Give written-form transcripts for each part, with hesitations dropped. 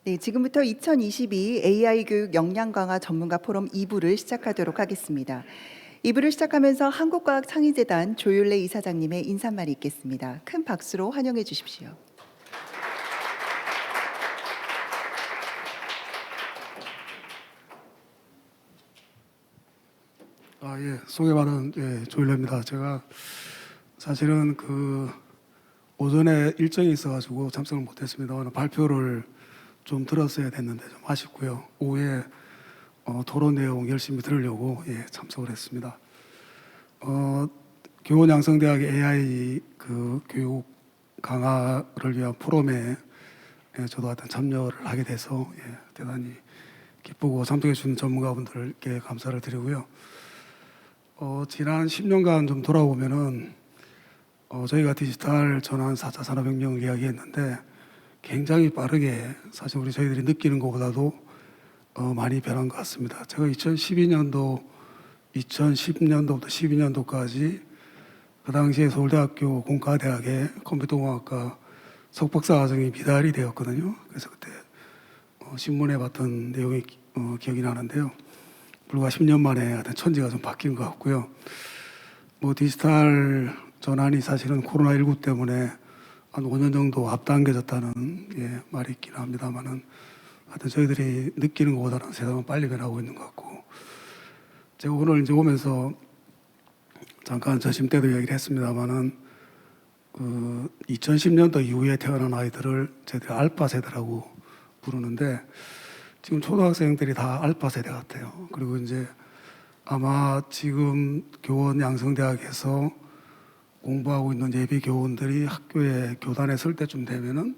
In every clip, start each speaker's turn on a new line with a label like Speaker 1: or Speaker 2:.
Speaker 1: 네, 지금부터 2022 AI 교육 역량 강화 전문가 포럼 2부를 시작하도록 하겠습니다. 2부를 시작하면서 한국과학창의재단 조율래 이사장님의 인사말이 있겠습니다. 큰 박수로 환영해 주십시오.
Speaker 2: 소개받은 조율래입니다. 제가 사실은 오전에 일정이 있어가지고 참석을 못했습니다만 발표를 좀 들었어야 됐는데 좀 아쉽고요. 오후에 토론 내용 열심히 들으려고 참석을 했습니다. 교원양성대학의 AI 교육 강화를 위한 포럼에 저도 하여튼 참여를 하게 돼서 대단히 기쁘고 참석해 주신 전문가분들께 감사를 드리고요. 지난 10년간 좀 돌아보면은 저희가 디지털 전환 4차 산업혁명을 이야기했는데 굉장히 빠르게 사실 저희들이 느끼는 것보다도 많이 변한 것 같습니다. 제가 2010년도부터 12년도까지 그 당시에 서울대학교 공과대학의 컴퓨터공학과 석박사 과정이 미달이 되었거든요. 그래서 그때 신문에 봤던 내용이 기억이 나는데요. 불과 10년 만에 하여튼 천지가 좀 바뀐 것 같고요. 디지털 전환이 사실은 코로나19 때문에 한 5년 정도 앞당겨졌다는 말이 있긴 합니다만은 하여튼 저희들이 느끼는 것보다는 세상은 빨리 변하고 있는 것 같고, 제가 오늘 이제 오면서 잠깐 저심 때도 이야기를 했습니다만은 2010년도 이후에 태어난 아이들을 저희들이 알파 세대라고 부르는데 지금 초등학생들이 다 알파 세대 같아요. 그리고 이제 아마 지금 교원 양성대학에서 공부하고 있는 예비 교원들이 학교에 교단에 설 때쯤 되면은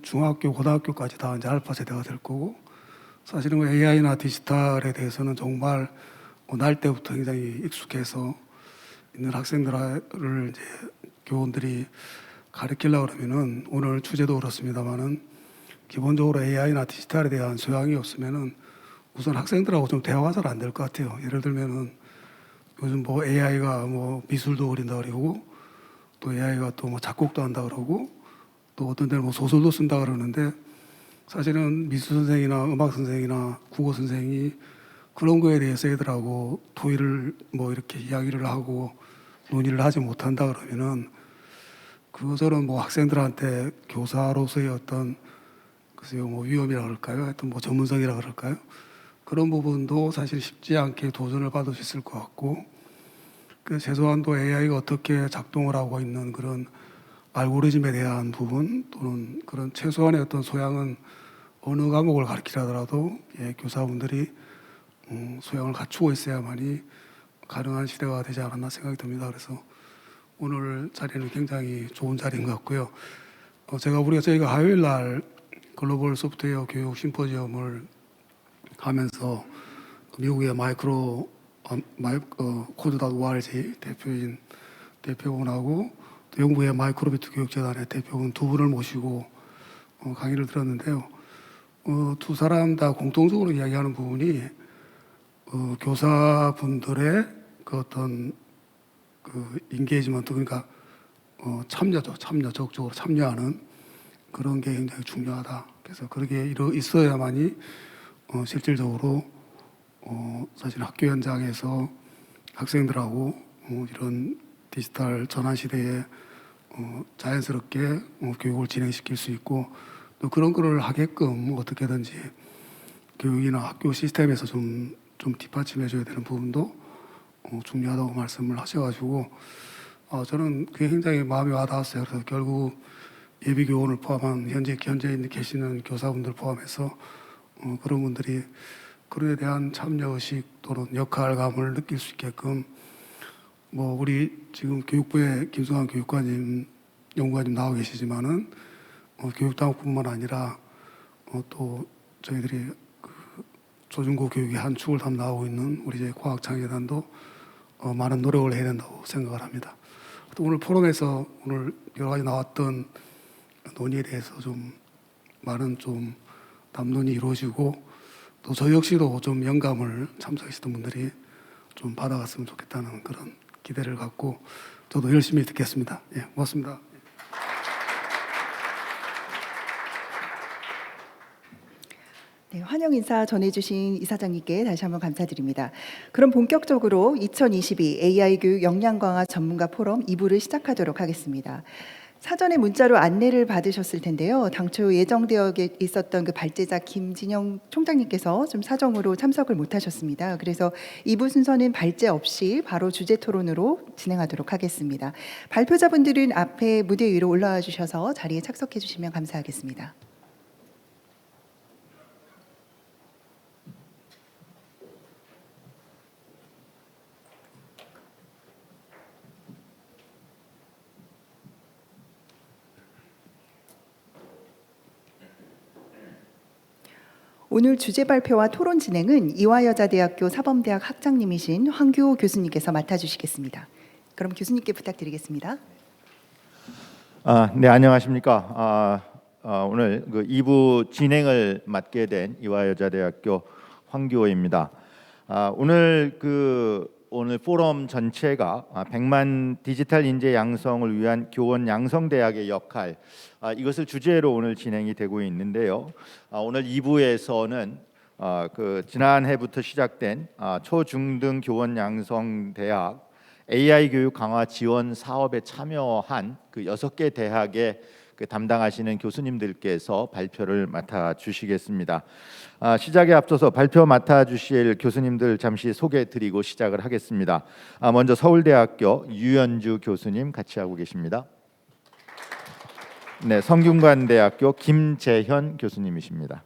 Speaker 2: 중학교, 고등학교까지 다 이제 알파 세대가 될 거고, 사실은 AI나 디지털에 대해서는 정말 날 때부터 굉장히 익숙해서 있는 학생들을 이제 교원들이 가르치려고 그러면은 오늘 주제도 그렇습니다만은 기본적으로 AI나 디지털에 대한 소양이 없으면은 우선 학생들하고 좀 대화가 잘 안 될 것 같아요. 예를 들면은 요즘 AI가 미술도 그린다 그러고 또 AI가 또 작곡도 한다 그러고 또 어떤 데는 소설도 쓴다 그러는데 사실은 미술 선생이나 음악 선생이나 국어 선생이 그런 거에 대해서 애들하고 토의를 이렇게 이야기를 하고 논의를 하지 못한다 그러면은 그것은 학생들한테 교사로서의 어떤 글쎄요 위험이라 그럴까요? 하여튼 전문성이라 그럴까요? 그런 부분도 사실 쉽지 않게 도전을 받을 수 있을 것 같고, 최소한도 AI가 어떻게 작동을 하고 있는 그런 알고리즘에 대한 부분 또는 그런 최소한의 어떤 소양은 어느 과목을 가르치려 하더라도 교사분들이 소양을 갖추고 있어야만이 가능한 시대가 되지 않았나 생각이 듭니다. 그래서 오늘 자리는 굉장히 좋은 자리인 것 같고요. 저희가 화요일 날 글로벌 소프트웨어 교육 심포지엄을 하면서 미국의 코드.org 대표분하고 또 영국의 마이크로비트 교육재단의 대표분 두 분을 모시고 강의를 들었는데요. 두 사람 다 공통적으로 이야기하는 부분이 교사분들의 어떤 인게이지먼트, 그러니까 적극적으로 참여하는 그런 게 굉장히 중요하다. 그래서 그렇게 있어야만이 실질적으로 사실 학교 현장에서 학생들하고 이런 디지털 전환 시대에 자연스럽게 교육을 진행시킬 수 있고, 또 그런 거를 하게끔 어떻게든지 교육이나 학교 시스템에서 좀 뒷받침해 줘야 되는 부분도 중요하다고 말씀을 하셔가지고 저는 그게 굉장히 마음에 와닿았어요. 그래서 결국 예비 교원을 포함한 현재 계시는 교사분들 포함해서 그런 분들이 그에 대한 참여의식 또는 역할감을 느낄 수 있게끔 우리 지금 교육부의 김성환 연구관님 나와 계시지만은 교육당국뿐만 아니라 또 저희들이 초중고 교육의 한 축을 담당하고 있는 우리 이제 과학창의재단도 많은 노력을 해야 된다고 생각을 합니다. 또 오늘 포럼에서 오늘 여러 가지 나왔던 논의에 대해서 많은 담론이 이루어지고 또 저 역시도 영감을 참석하시던 분들이 받아갔으면 좋겠다는 그런 기대를 갖고 저도 열심히 듣겠습니다. 고맙습니다.
Speaker 1: 네, 환영 인사 전해주신 이사장님께 다시 한번 감사드립니다. 그럼 본격적으로 2022 AI 교육 역량 강화 전문가 포럼 2부를 시작하도록 하겠습니다. 사전에 문자로 안내를 받으셨을 텐데요. 당초 예정되어 있었던 그 발제자 김진영 총장님께서 좀 사정으로 참석을 못하셨습니다. 그래서 2부 순서는 발제 없이 바로 주제 토론으로 진행하도록 하겠습니다. 발표자분들은 앞에 무대 위로 올라와 주셔서 자리에 착석해 주시면 감사하겠습니다. 오늘 주제 발표와 토론 진행은 이화여자대학교 사범대학 학장님이신 황교우 교수님께서 맡아주시겠습니다. 그럼 교수님께 부탁드리겠습니다.
Speaker 3: 네, 안녕하십니까. 오늘 그 2부 진행을 맡게 된 이화여자대학교 황교우입니다. 오늘 포럼 전체가 100만 디지털 인재 양성을 위한 교원 양성대학의 역할, 이것을 주제로 오늘 진행이 되고 있는데요. 오늘 2부에서는 그 지난해부터 시작된 초중등 교원 양성대학 AI 교육 강화 지원 사업에 참여한 그 6개 대학의 그 담당하시는 교수님들께서 발표를 맡아 주시겠습니다. 시작에 앞서서 발표 맡아 주실 교수님들 잠시 소개드리고 시작을 하겠습니다. 먼저 서울대학교 유연주 교수님 같이 하고 계십니다. 네, 성균관대학교 김재현 교수님이십니다.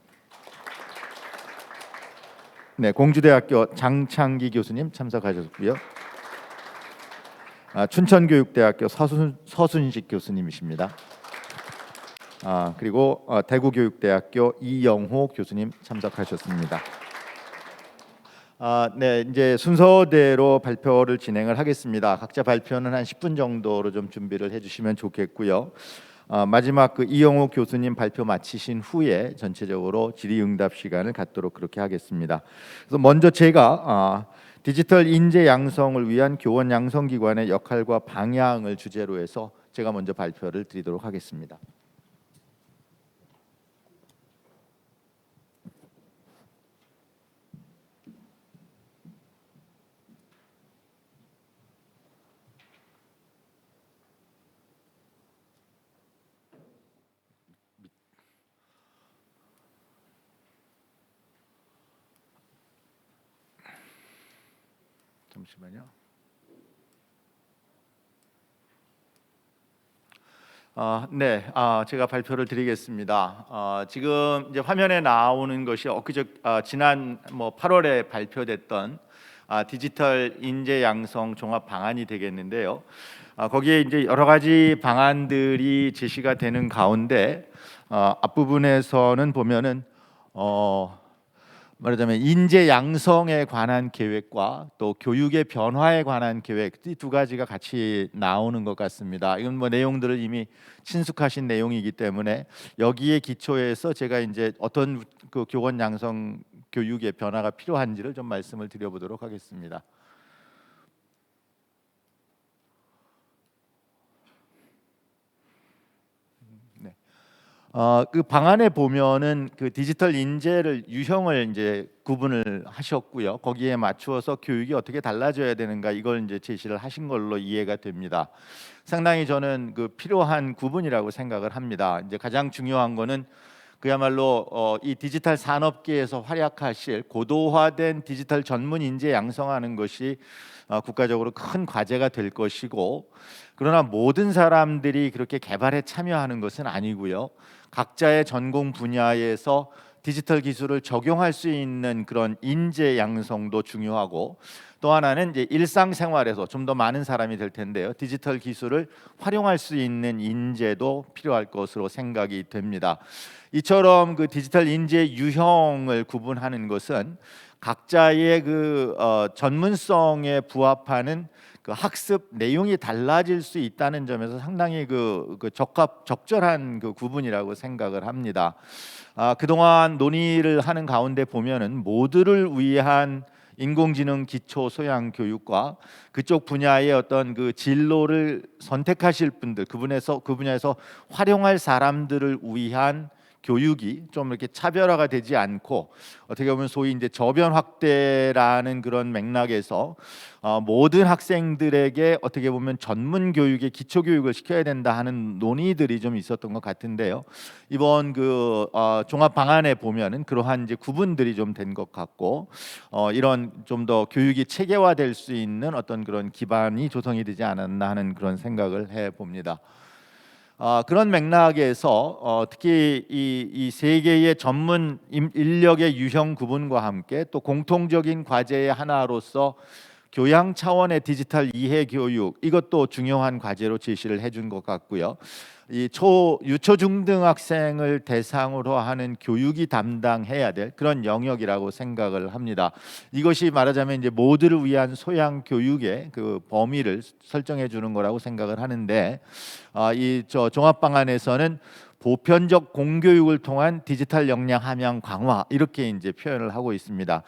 Speaker 3: 네, 공주대학교 장창기 교수님 참석하셨고요. 춘천교육대학교 서순식 교수님이십니다. 그리고 대구교육대학교 이영호 교수님 참석하셨습니다. 네, 이제 순서대로 발표를 진행을 하겠습니다. 각자 발표는 한 10분 정도로 좀 준비를 해주시면 좋겠고요. 마지막 그 이영호 교수님 발표 마치신 후에 전체적으로 질의응답 시간을 갖도록 그렇게 하겠습니다. 그래서 먼저 제가 디지털 인재 양성을 위한 교원 양성기관의 역할과 방향을 주제로 해서 제가 먼저 발표를 드리도록 하겠습니다. 잠시만요. 네, 제가 발표를 드리겠습니다. 지금 이제 화면에 나오는 것이 지난 8월에 발표됐던 디지털 인재 양성 종합 방안이 되겠는데요. 거기에 이제 여러 가지 방안들이 제시가 되는 가운데 앞부분에서는 보면은 말하자면 인재 양성에 관한 계획과 또 교육의 변화에 관한 계획, 이 두 가지가 같이 나오는 것 같습니다. 이건 내용들을 이미 친숙하신 내용이기 때문에 여기에 기초해서 제가 이제 어떤 그 교원 양성 교육의 변화가 필요한지를 좀 말씀을 드려보도록 하겠습니다. 그 방안에 보면은 그 디지털 인재를 유형을 이제 구분을 하셨고요. 거기에 맞추어서 교육이 어떻게 달라져야 되는가 이걸 이제 제시를 하신 걸로 이해가 됩니다. 상당히 저는 그 필요한 구분이라고 생각을 합니다. 이제 가장 중요한 거는 그야말로 이 디지털 산업계에서 활약하실 고도화된 디지털 전문 인재 양성하는 것이 국가적으로 큰 과제가 될 것이고, 그러나 모든 사람들이 그렇게 개발에 참여하는 것은 아니고요. 각자의 전공 분야에서 디지털 기술을 적용할 수 있는 그런 인재 양성도 중요하고, 또 하나는 이제 일상생활에서 좀 더 많은 사람이 될 텐데요. 디지털 기술을 활용할 수 있는 인재도 필요할 것으로 생각이 됩니다. 이처럼 그 디지털 인재 유형을 구분하는 것은 각자의 그 전문성에 부합하는 그 학습 내용이 달라질 수 있다는 점에서 상당히 적절한 그 구분이라고 생각을 합니다. 그동안 논의를 하는 가운데 보면은 모두를 위한 인공지능 기초 소양 교육과 그쪽 분야의 어떤 그 진로를 선택하실 분들, 그 분야에서 활용할 사람들을 위한 교육이 좀 이렇게 차별화가 되지 않고 어떻게 보면 소위 이제 저변 확대라는 그런 맥락에서 모든 학생들에게 어떻게 보면 전문 교육에 기초 교육을 시켜야 된다 하는 논의들이 좀 있었던 것 같은데요. 이번 그 종합 방안에 보면은 그러한 이제 구분들이 좀 된 것 같고 이런 좀 더 교육이 체계화될 수 있는 어떤 그런 기반이 조성이 되지 않았나 하는 그런 생각을 해 봅니다. 그런 맥락에서 특히 이 세 개의 전문 인력의 유형 구분과 함께 또 공통적인 과제의 하나로서 교양 차원의 디지털 이해 교육, 이것도 중요한 과제로 제시를 해준 것 같고요. 이 유초 중등 학생을 대상으로 하는 교육이 담당해야 될 그런 영역이라고 생각을 합니다. 이것이 말하자면 이제 모두를 위한 소양 교육의 그 범위를 설정해 주는 거라고 생각을 하는데, 이 종합 방안에서는 보편적 공교육을 통한 디지털 역량 함양 강화, 이렇게 이제 표현을 하고 있습니다.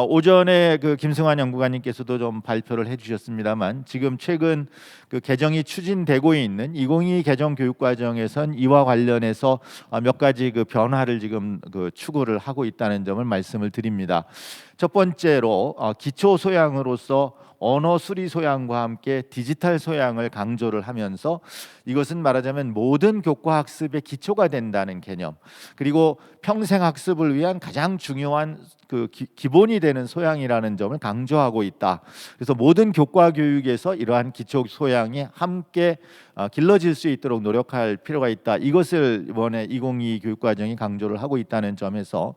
Speaker 3: 오전에 그 김승환 연구관님께서도 좀 발표를 해주셨습니다만, 지금 최근 그 개정이 추진되고 있는 2022 개정 교육과정에선 이와 관련해서 몇 가지 그 변화를 지금 그 추구를 하고 있다는 점을 말씀을 드립니다. 첫 번째로 기초 소양으로서 언어 수리 소양과 함께 디지털 소양을 강조를 하면서, 이것은 말하자면 모든 교과 학습의 기초가 된다는 개념, 그리고 평생 학습을 위한 가장 중요한 그 기본이 되는 소양이라는 점을 강조하고 있다. 그래서 모든 교과 교육에서 이러한 기초 소양이 함께 길러질 수 있도록 노력할 필요가 있다. 이것을 이번에 2022 교육과정이 강조를 하고 있다는 점에서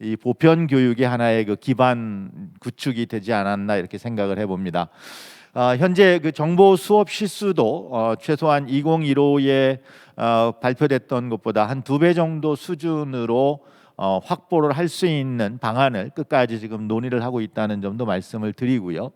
Speaker 3: 이 보편 교육의 하나의 그 기반 구축이 되지 않았나 이렇게 생각을 해봅니다. 현재 그 정보 수업 실수도 최소한 2015에 발표됐던 것보다 한 2배 정도 수준으로 확보를 할 수 있는 방안을 끝까지 지금 논의를 하고 있다는 점도 말씀을 드리고요.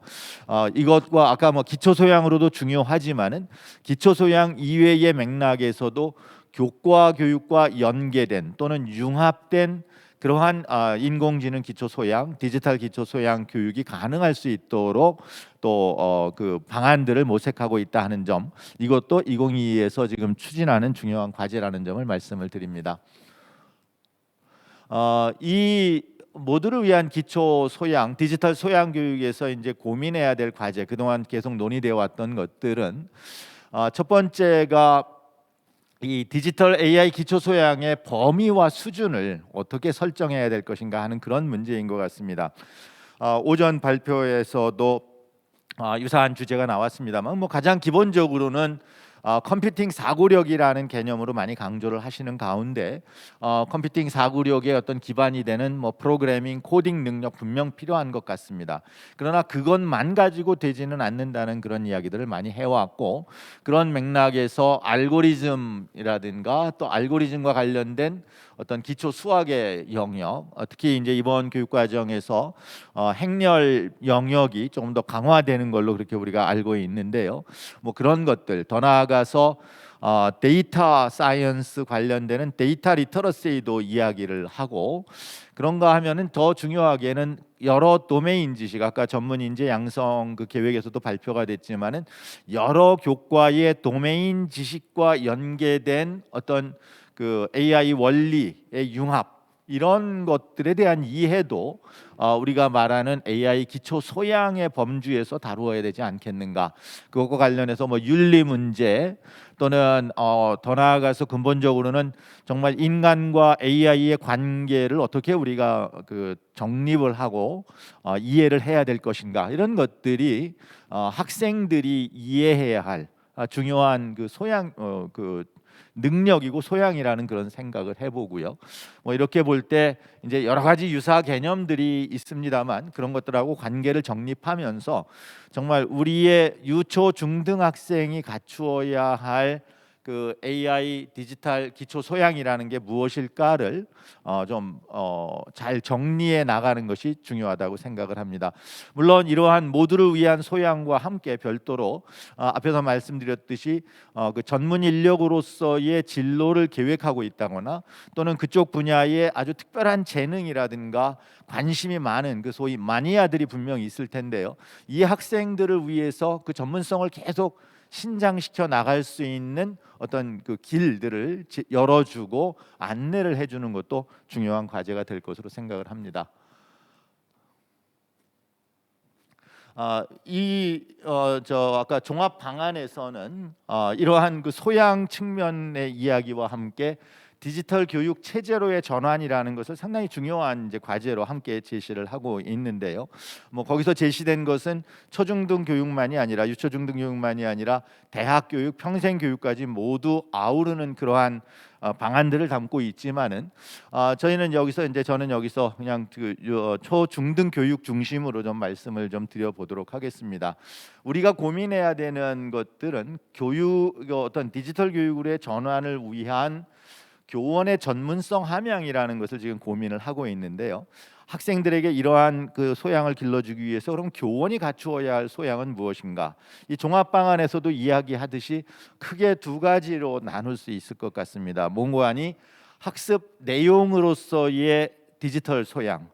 Speaker 3: 이것과 아까 뭐 기초 소양으로도 중요하지만은 기초 소양 이외의 맥락에서도 교과 교육과 연계된 또는 융합된 그러한 인공지능 기초 소양, 디지털 기초 소양 교육이 가능할 수 있도록 또 그 방안들을 모색하고 있다 하는 점, 이것도 2022에서 지금 추진하는 중요한 과제라는 점을 말씀을 드립니다. 이 모두를 위한 기초 소양, 디지털 소양 교육에서 이제 고민해야 될 과제, 그동안 계속 논의되어 왔던 것들은 첫 번째가 이 디지털 AI 기초 소양의 범위와 수준을 어떻게 설정해야 될 것인가 하는 그런 문제인 것 같습니다. 오전 발표에서도 유사한 주제가 나왔습니다만, 뭐 가장 기본적으로는 컴퓨팅 사고력이라는 개념으로 많이 강조를 하시는 가운데, 컴퓨팅 사고력의 어떤 기반이 되는 뭐 프로그래밍, 코딩 능력 분명 필요한 것 같습니다. 그러나 그것만 가지고 되지는 않는다는 그런 이야기들을 많이 해왔고, 그런 맥락에서 알고리즘이라든가 또 알고리즘과 관련된 어떤 기초 수학의 영역, 특히 이제 이번 교육과정에서 행렬 영역이 조금 더 강화되는 걸로 그렇게 우리가 알고 있는데요. 뭐 그런 것들, 더 나아가서 데이터 사이언스 관련되는 데이터 리터러시도 이야기를 하고, 그런가 하면은 더 중요하게는 여러 도메인 지식, 아까 전문 인재 양성 그 계획에서도 발표가 됐지만은 여러 교과의 도메인 지식과 연계된 어떤 그 AI 원리의 융합, 이런 것들에 대한 이해도 우리가 말하는 AI 기초 소양의 범주에서 다루어야 되지 않겠는가. 그것과 관련해서 뭐 윤리 문제 또는 더 나아가서 근본적으로는 정말 인간과 AI의 관계를 어떻게 우리가 그 정립을 하고 이해를 해야 될 것인가, 이런 것들이 학생들이 이해해야 할 중요한 그 소양 그 능력이고 소양이라는 그런 생각을 해보고요. 뭐 이렇게 볼 때 이제 여러 가지 유사 개념들이 있습니다만, 그런 것들하고 관계를 정립하면서 정말 우리의 유초 중등 학생이 갖추어야 할 그 AI 디지털 기초 소양이라는 게 무엇일까를 좀 잘 정리해 나가는 것이 중요하다고 생각을 합니다. 물론 이러한 모두를 위한 소양과 함께 별도로 앞에서 말씀드렸듯이 그 전문 인력으로서의 진로를 계획하고 있다거나 또는 그쪽 분야에 아주 특별한 재능이라든가 관심이 많은 그 소위 마니아들이 분명히 있을 텐데요. 이 학생들을 위해서 그 전문성을 계속 신장시켜 나갈 수 있는 어떤 그 길들을 열어주고 안내를 해주는 것도 중요한 과제가 될 것으로 생각을 합니다. 아까 종합 방안에서는 이러한 그 소양 측면의 이야기와 함께 디지털 교육 체제로의 전환이라는 것을 상당히 중요한 이제 과제로 함께 제시를 하고 있는데요. 뭐 거기서 제시된 것은 초중등 교육만이 아니라 유초중등 교육만이 아니라 대학 교육, 평생 교육까지 모두 아우르는 그러한 방안들을 담고 있지만은 저는 여기서 그냥 초중등 교육 중심으로 좀 말씀을 좀 드려보도록 하겠습니다. 우리가 고민해야 되는 것들은 어떤 디지털 교육으로의 전환을 위한 교원의 전문성 함양이라는 것을 지금 고민을 하고 있는데요. 학생들에게 이러한 그 소양을 길러주기 위해서 그럼 교원이 갖추어야 할 소양은 무엇인가? 이 종합 방안에서도 이야기하듯이 크게 두 가지로 나눌 수 있을 것 같습니다. 뭔고하니 학습 내용으로서의 디지털 소양.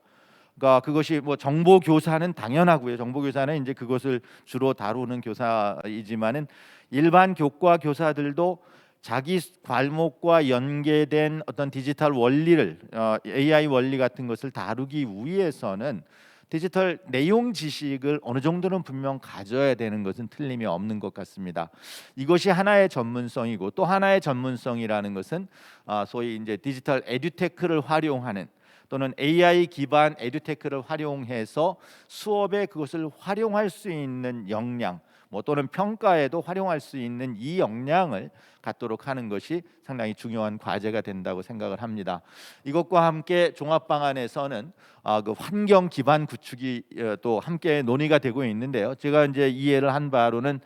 Speaker 3: 그러니까 그것이 뭐 정보 교사는 당연하고요. 정보 교사는 이제 그것을 주로 다루는 교사이지만은 일반 교과 교사들도 자기 과목과 연계된 어떤 디지털 원리를 AI 원리 같은 것을 다루기 위해서는 디지털 내용 지식을 어느 정도는 분명 가져야 되는 것은 틀림이 없는 것 같습니다. 이것이 하나의 전문성이고 또 하나의 전문성이라는 것은 소위 이제 디지털 에듀테크를 활용하는 또는 AI 기반 에듀테크를 활용해서 수업에 그것을 활용할 수 있는 역량 또는 평가에도 활용할 수 있는 이 역량을 갖도록 하는 것이 상당히 중요한 과제가 된다고 생각을 합니다. 이것과 함께 종합 방안에서는 그 환경 기반 구축이 또 함께 논의가 되고 있는데요. 제가 이제 이해를 한 바로는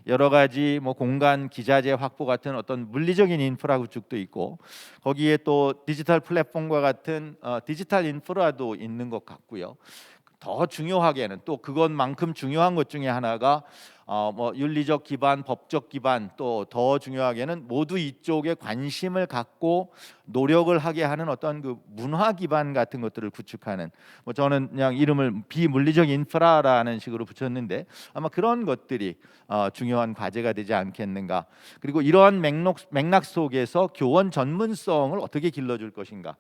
Speaker 3: 여러 가지 공간 기자재 확보 같은 어떤 물리적인 인프라 구축도 있고 거기에 또 디지털 플랫폼과 같은 디지털 인프라도 있는 것 같고요. 더 중요하게는 또 그것만큼 중요한 것 중에 하나가 윤리적 기반, 법적 기반 또 더 중요하게는 모두 이쪽에 관심을 갖고 노력을 하게 하는 어떤 그 문화 기반 같은 것들을 구축하는 저는 그냥 이름을 비물리적 인프라라는 식으로 붙였는데 아마 그런 것들이 중요한 과제가 되지 않겠는가. 그리고 이러한 맥락 속에서 교원 전문성을 어떻게 길러줄 것인가.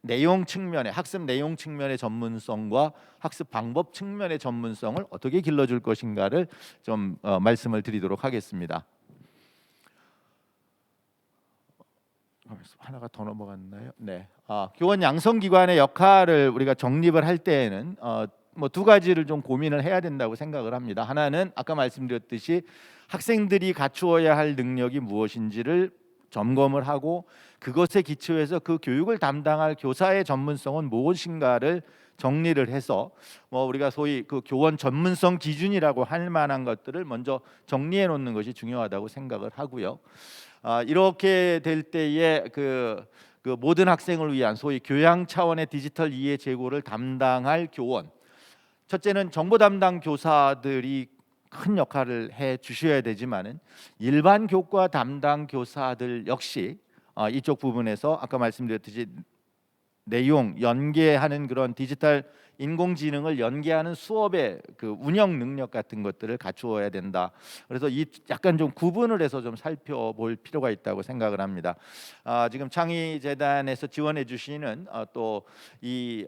Speaker 3: 내용 측면의 학습 내용 측면의 전문성과 학습 방법 측면의 전문성을 어떻게 길러줄 것인가를 좀 말씀을 드리도록 하겠습니다. 하나가 더 넘어갔나요? 네. 교원 양성기관의 역할을 우리가 정립을 할 때에는 두 가지를 좀 고민을 해야 된다고 생각을 합니다. 하나는 아까 말씀드렸듯이 학생들이 갖추어야 할 능력이 무엇인지를 점검을 하고 그것에 기초해서 그 교육을 담당할 교사의 전문성은 무엇인가를 정리를 해서 우리가 소위 그 교원 전문성 기준이라고 할 만한 것들을 먼저 정리해 놓는 것이 중요하다고 생각을 하고요. 이렇게 될 때에 그 모든 학생을 위한 소위 교양 차원의 디지털 이해 제고를 담당할 교원, 첫째는 정보 담당 교사들이 큰 역할을 해 주셔야 되지만은 일반 교과 담당 교사들 역시 이쪽 부분에서 아까 말씀드렸듯이 내용 연계하는 그런 디지털 인공지능을 연계하는 수업의 그 운영 능력 같은 것들을 갖추어야 된다. 그래서 이 약간 좀 구분을 해서 좀 살펴볼 필요가 있다고 생각을 합니다. 지금 창의재단에서 지원해 주시는 또 이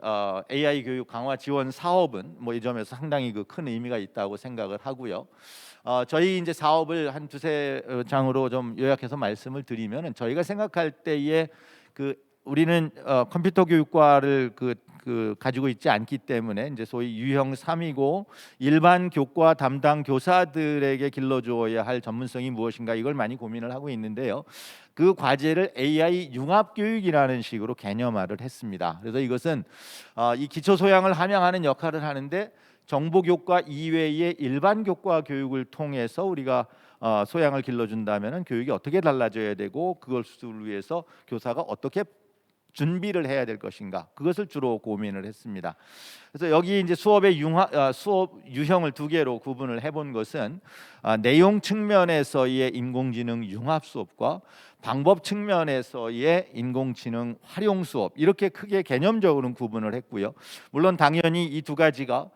Speaker 3: AI 교육 강화 지원 사업은 이 점에서 상당히 그 큰 의미가 있다고 생각을 하고요. 저희 이제 사업을 한 두세 장으로 좀 요약해서 말씀을 드리면은 저희가 생각할 때에 우리는 컴퓨터 교육과를 가지고 있지 않기 때문에 이제 소위 유형 3이고 일반 교과 담당 교사들에게 길러주어야 할 전문성이 무엇인가 이걸 많이 고민을 하고 있는데요. 그 과제를 AI 융합 교육이라는 식으로 개념화를 했습니다. 그래서 이것은 이 기초 소양을 함양하는 역할을 하는데 정보 교과 이외의 일반 교과 교육을 통해서 우리가 소양을 길러준다면은 교육이 어떻게 달라져야 되고 그것을 위해서 교사가 어떻게 준비를 해야 될 것인가 그것을 주로 고민을 했습니다. 그래서 여기 이제 수업의 수업 유형을 두 개로 구분을 해본 것은 내용 측면에서의 인공지능 융합 수업과 방법 측면에서의 인공지능 활용 수업 이렇게 크게 개념적으로는 구분을 했고요. 물론 당연히 이 두 가지가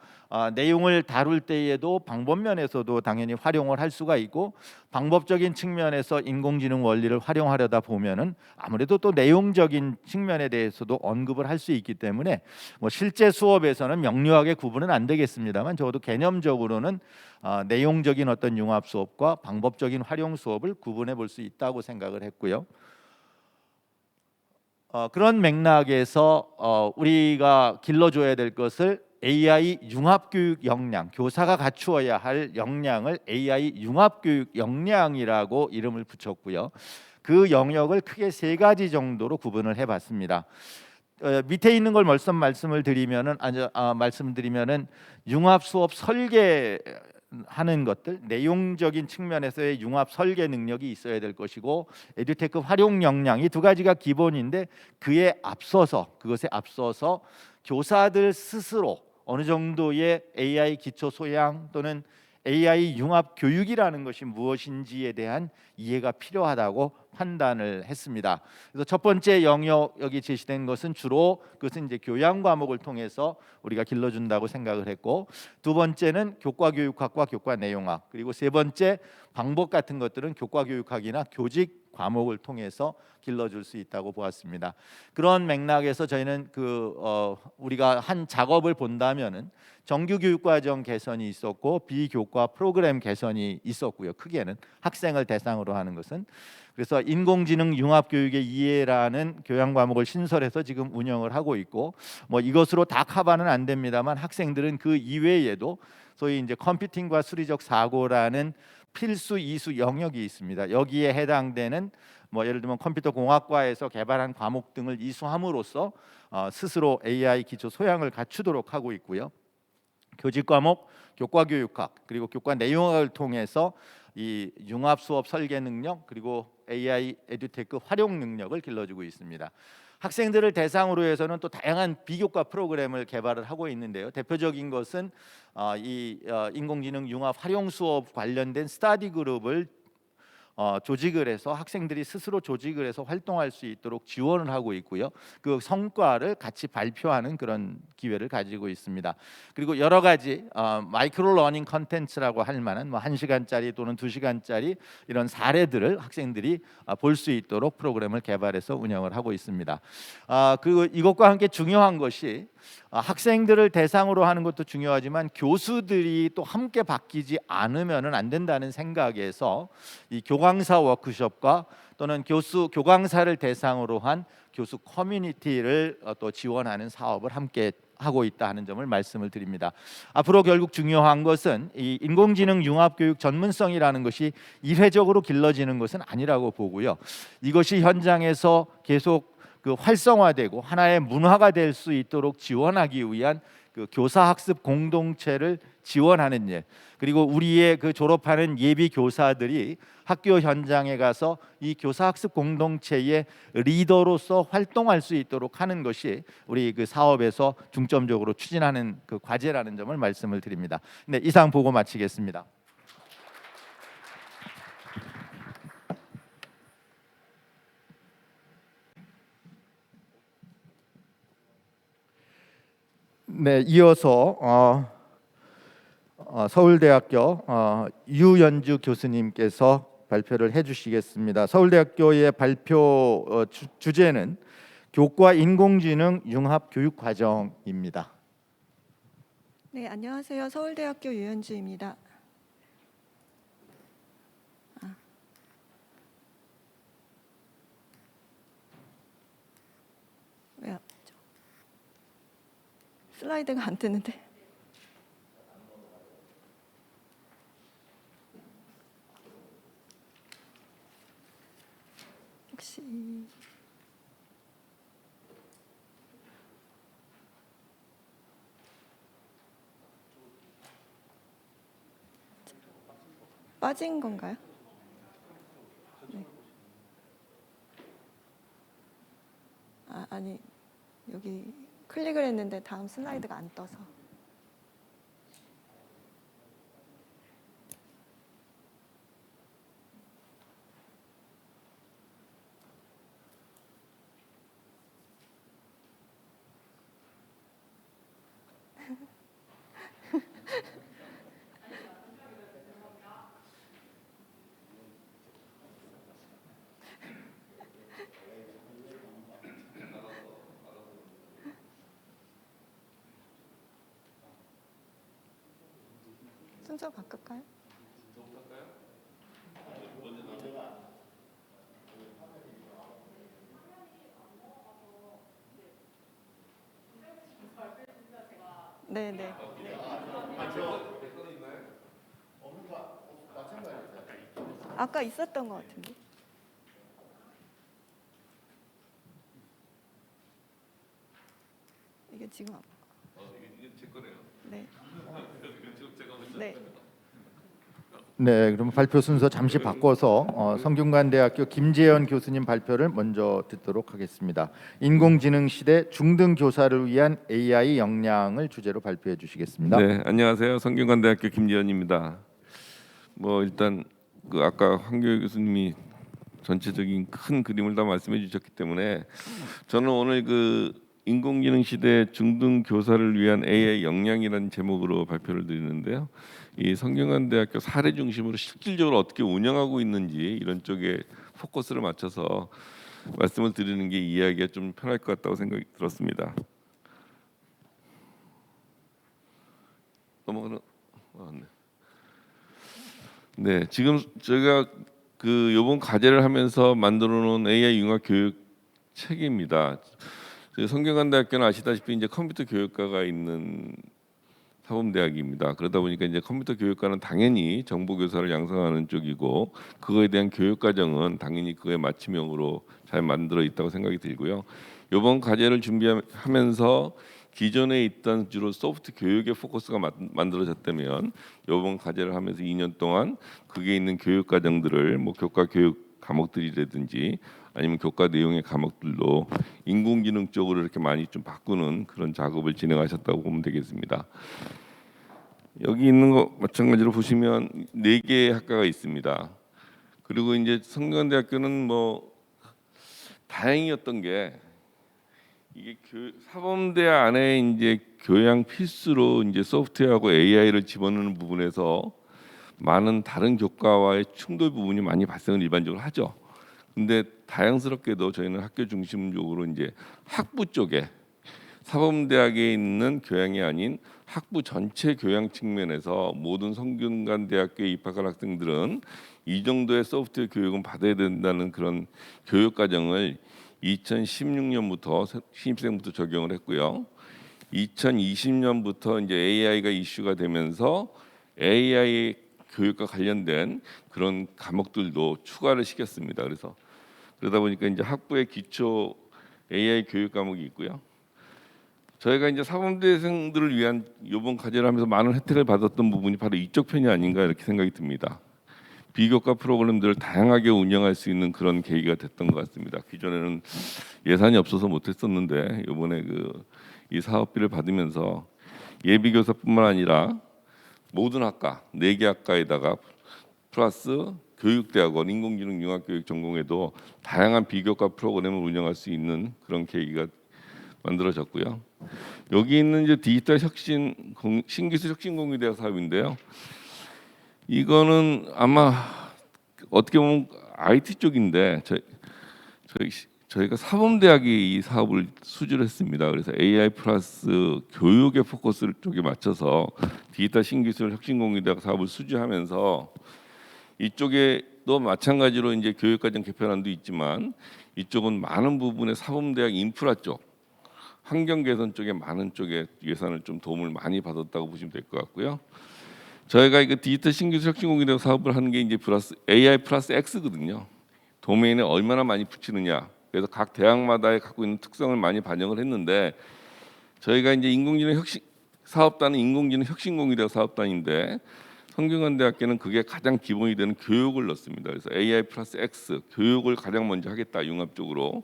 Speaker 3: 내용을 다룰 때에도 방법 면에서도 당연히 활용을 할 수가 있고 방법적인 측면에서 인공지능 원리를 활용하려다 보면은 아무래도 또 내용적인 측면에 대해서도 언급을 할 수 있기 때문에 뭐 실제 수업에서는 명료하게 구분은 안 되겠습니다만 적어도 개념적으로는 내용적인 어떤 융합 수업과 방법적인 활용 수업을 구분해 볼 수 있다고 생각을 했고요. 그런 맥락에서 우리가 길러줘야 될 것을 AI 융합교육 역량, 교사가 갖추어야 할 역량을 AI 융합교육 역량이라고 이름을 붙였고요. 그 영역을 크게 세 가지 정도로 구분을 해봤습니다. 밑에 있는 걸 말씀드리면은 융합 수업 설계 하는 것들, 내용적인 측면에서의 융합 설계 능력이 있어야 될 것이고 에듀테크 활용 역량 이 두 가지가 기본인데 그것에 앞서서 교사들 스스로 어느 정도의 AI 기초 소양 또는 AI 융합 교육이라는 것이 무엇인지에 대한 이해가 필요하다고 판단을 했습니다. 그래서 첫 번째 영역 여기 제시된 것은 주로 그것은 이제 교양 과목을 통해서 우리가 길러준다고 생각을 했고, 두 번째는 교과교육학과 교과내용학, 그리고 세 번째 방법 같은 것들은 교과교육학이나 교직 과목을 통해서 길러줄 수 있다고 보았습니다. 그런 맥락에서 저희는 우리가 한 작업을 본다면은 정규 교육과정 개선이 있었고 비교과 프로그램 개선이 있었고요. 크게는 학생을 대상으로 하는 것은. 그래서 인공지능 융합교육의 이해라는 교양 과목을 신설해서 지금 운영을 하고 있고, 뭐 이것으로 다 커버는 안 됩니다만 학생들은 그 이외에도 소위 이제 컴퓨팅과 수리적 사고라는 필수 이수 영역이 있습니다. 여기에 해당되는 뭐 예를 들면 컴퓨터 공학과에서 개발한 과목 등을 이수함으로써 스스로 AI 기초 소양을 갖추도록 하고 있고요. 교직 과목, 교과교육학 그리고 교과내용학을 통해서 이 융합 수업 설계 능력 그리고 AI 에듀테크 활용 능력을 길러주고 있습니다. 학생들을 대상으로 해서는 또 다양한 비교과 프로그램을 개발을 하고 있는데요. 대표적인 것은 인공지능 융합 활용 수업 관련된 스터디 그룹을 조직을 해서 학생들이 스스로 조직을 해서 활동할 수 있도록 지원을 하고 있고요. 그 성과를 같이 발표하는 그런 기회를 가지고 있습니다. 그리고 여러 가지 마이크로 러닝 컨텐츠라고 할 만한 뭐 1시간짜리 또는 2시간짜리 이런 사례들을 학생들이 볼 수 있도록 프로그램을 개발해서 운영을 하고 있습니다. 그리고 이것과 함께 중요한 것이 학생들을 대상으로 하는 것도 중요하지만 교수들이 또 함께 바뀌지 않으면은 안 된다는 생각에서 이 교강사 워크숍과 또는 교강사를 대상으로 한 교수 커뮤니티를 또 지원하는 사업을 함께 하고 있다 하는 점을 말씀을 드립니다. 앞으로 결국 중요한 것은 이 인공지능 융합교육 전문성이라는 것이 일회적으로 길러지는 것은 아니라고 보고요. 이것이 현장에서 계속 활성화되고 하나의 문화가 될 수 있도록 지원하기 위한 교사 학습 공동체를 지원하는 일, 그리고 우리의 졸업하는 예비 교사들이 학교 현장에 가서 이 교사 학습 공동체의 리더로서 활동할 수 있도록 하는 것이 우리 사업에서 중점적으로 추진하는 과제라는 점을 말씀을 드립니다. 네, 이상 보고 마치겠습니다. 네, 이어서 서울대학교 유연주 교수님께서 발표를 해주시겠습니다. 서울대학교의 발표 주제는 교과 인공지능 융합 교육 과정입니다.
Speaker 4: 네, 안녕하세요. 서울대학교 유연주입니다. 왜 슬라이드가 안 뜨는데? 혹시 빠진 건가요? 네. 아니 여기 클릭을 했는데 다음 슬라이드가 안 떠서. 순서 바꿀까요? 네, 네. 아까 있었던 것 같은데. 이게 지금 이게 제 거네요. 네. 네.
Speaker 3: 네, 그럼 발표 순서 잠시 바꿔서 성균관대학교 김재현 교수님 발표를 먼저 듣도록 하겠습니다. 인공지능 시대 중등 교사를 위한 AI 역량을 주제로 발표해 주시겠습니다.
Speaker 5: 네, 안녕하세요. 성균관대학교 김지현입니다. 뭐 일단 그 아까 황교익 교수님이 전체적인 큰 그림을 다 말씀해 주셨기 때문에 저는 오늘 그 인공지능 시대 중등 교사를 위한 AI 역량이라는 제목으로 발표를 드리는데요. 이 성균관대학교 사례 중심으로 실질적으로 어떻게 운영하고 있는지 이런 쪽에 포커스를 맞춰서 말씀을 드리는 게 이해하기가 좀 편할 것 같다고 생각이 들었습니다. 넘어가는. 네, 지금 저희가 그 요번 과제를 하면서 만들어 놓은 AI 융합 교육 책입니다. 성균관대학교는 아시다시피 이제 컴퓨터 교육과가 있는 사범대학입니다. 그러다 보니까 이제 컴퓨터 교육과는 당연히 정보 교사를 양성하는 쪽이고 그거에 대한 교육 과정은 당연히 그에 맞춤형으로 잘 만들어 있다고 생각이 들고요. 이번 과제를 준비하면서 기존에 있던 주로 소프트 교육의 포커스가 만들어졌다면 이번 과제를 하면서 2년 동안 그게 있는 교육 과정들을 뭐 교과 교육 과목들이라든지 아니면 교과 내용의 과목들로 인공지능 쪽으로 이렇게 많이 좀 바꾸는 그런 작업을 진행하셨다고 보면 되겠습니다. 여기 있는 거 마찬가지로 보시면 4개의 학과가 있습니다. 그리고 이제 성균관대학교는 뭐 다행이었던 게 이게 사범대 안에 이제 교양 필수로 이제 소프트웨어하고 AI를 집어넣는 부분에서 많은 다른 교과와의 충돌 부분이 많이 발생을 일반적으로 하죠. 근데 다양스럽게도 저희는 학교 중심적으로 이제 학부 쪽에 사범대학에 있는 교양이 아닌 학부 전체 교양 측면에서 모든 성균관대학교에 입학한 학생들은 이 정도의 소프트웨어 교육은 받아야 된다는 그런 교육 과정을 2016년부터 신입생부터 적용을 했고요. 2020년부터 이제 AI가 이슈가 되면서 AI 교육과 관련된 그런 과목들도 추가를 시켰습니다. 그래서 그러다 보니까 이제 학부의 기초 AI 교육 과목이 있고요. 저희가 이제 사범대생들을 위한 이번 과제를 하면서 많은 혜택을 받았던 부분이 바로 이쪽 편이 아닌가 이렇게 생각이 듭니다. 비교과 프로그램들을 다양하게 운영할 수 있는 그런 계기가 됐던 것 같습니다. 기존에는 예산이 없어서 못했었는데 이번에 이 사업비를 받으면서 예비교사뿐만 아니라 모든 학과 4개 학과에다가 플러스 교육대학원 인공지능 융합교육 전공에도 다양한 비교과 프로그램을 운영할 수 있는 그런 계기가 만들어졌고요. 여기 있는 이제 디지털 혁신 신기술 혁신공유대학 사업인데요. 이거는 아마 어떻게 보면 IT 쪽인데 저희가 사범대학이 이 사업을 수주를 했습니다. 그래서 AI 플러스 교육의 포커스를 쪽에 맞춰서 디지털 신기술 혁신공유대학 사업을 수주하면서 이쪽에도 마찬가지로 이제 교육과정 개편안도 있지만 이쪽은 많은 부분의 사범대학 인프라 쪽, 환경 개선 쪽에 많은 쪽에 예산을 좀 도움을 많이 받았다고 보시면 될 것 같고요. 저희가 이거 디지털 신기술 혁신공유대학 사업을 하는 게 이제 플러스 AI 플러스 X거든요. 도메인에 얼마나 많이 붙이느냐. 그래서 각 대학마다의 갖고 있는 특성을 많이 반영을 했는데 저희가 이제 인공지능 혁신 사업단은 인공지능 혁신공유대학 사업단인데 성균관대학교는 그게 가장 기본이 되는 교육을 넣습니다. 그래서 AI 플러스 X 교육을 가장 먼저 하겠다 융합적으로.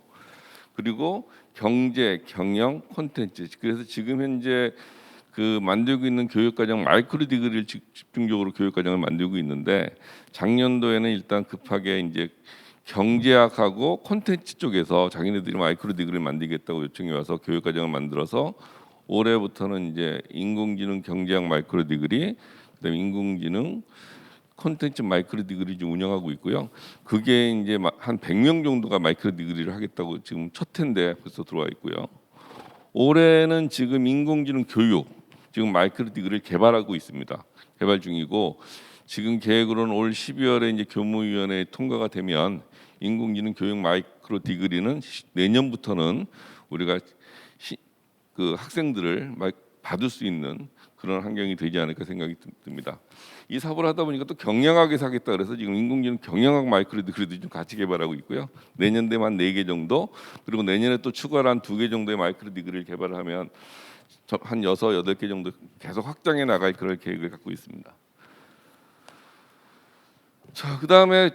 Speaker 5: 그리고 경제, 경영, 콘텐츠. 그래서 지금 현재 만들고 있는 교육과정 마이크로 디그리를 집중적으로 교육과정을 만들고 있는데 작년도에는 일단 급하게 이제 경제학하고 콘텐츠 쪽에서 자기네들이 마이크로 디그리를 만들겠다고 요청이 와서 교육과정을 만들어서 올해부터는 이제 인공지능 경제학 마이크로 디그리, 그다음에 인공지능 콘텐츠 마이크로 디그리 좀 운영하고 있고요. 그게 이제 한 100명 정도가 마이크로 디그리를 하겠다고 지금 첫 해인데 벌써 들어와 있고요. 올해는 지금 인공지능 교육 지금 마이크로 디그리를 개발하고 있습니다. 개발 중이고 지금 계획으로는 올 12월에 이제 교무위원회 통과가 되면 인공지능 교육 마이크로 디그리는 내년부터는 우리가 그 학생들을 받을 수 있는 그런 환경이 되지 않을까 생각이 듭니다. 이 사업을 하다 보니까 또 경영학에서 하겠다 그래서 지금 인공지능 경영학 마이크로 디그리도 좀 같이 개발하고 있고요. 내년 되면 4개 정도, 그리고 내년에 또 추가로 한 2개 정도의 마이크로 디그리를 개발을 하면 한 6, 8개 정도 계속 확장해 나갈 그런 계획을 갖고 있습니다. 자, 그다음에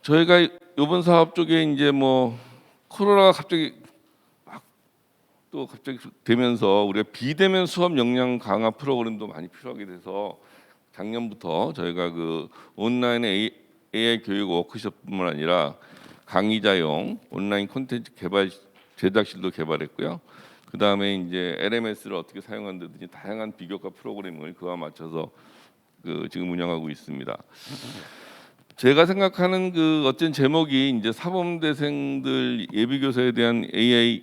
Speaker 5: 저희가 이번 사업 쪽에 이제 뭐 코로나가 갑자기 되면서 우리가 비대면 수업 역량 강화 프로그램도 많이 필요하게 돼서 작년부터 저희가 그 온라인 AI 교육 워크숍뿐만 아니라 강의자용 온라인 콘텐츠 개발 제작실도 개발했고요. 그 다음에 이제 LMS를 어떻게 사용한다든지 다양한 비교과 프로그램을 그와 맞춰서 지금 운영하고 있습니다. 제가 생각하는 그 어떤 제목이 이제 사범대생들 예비교사에 대한 AI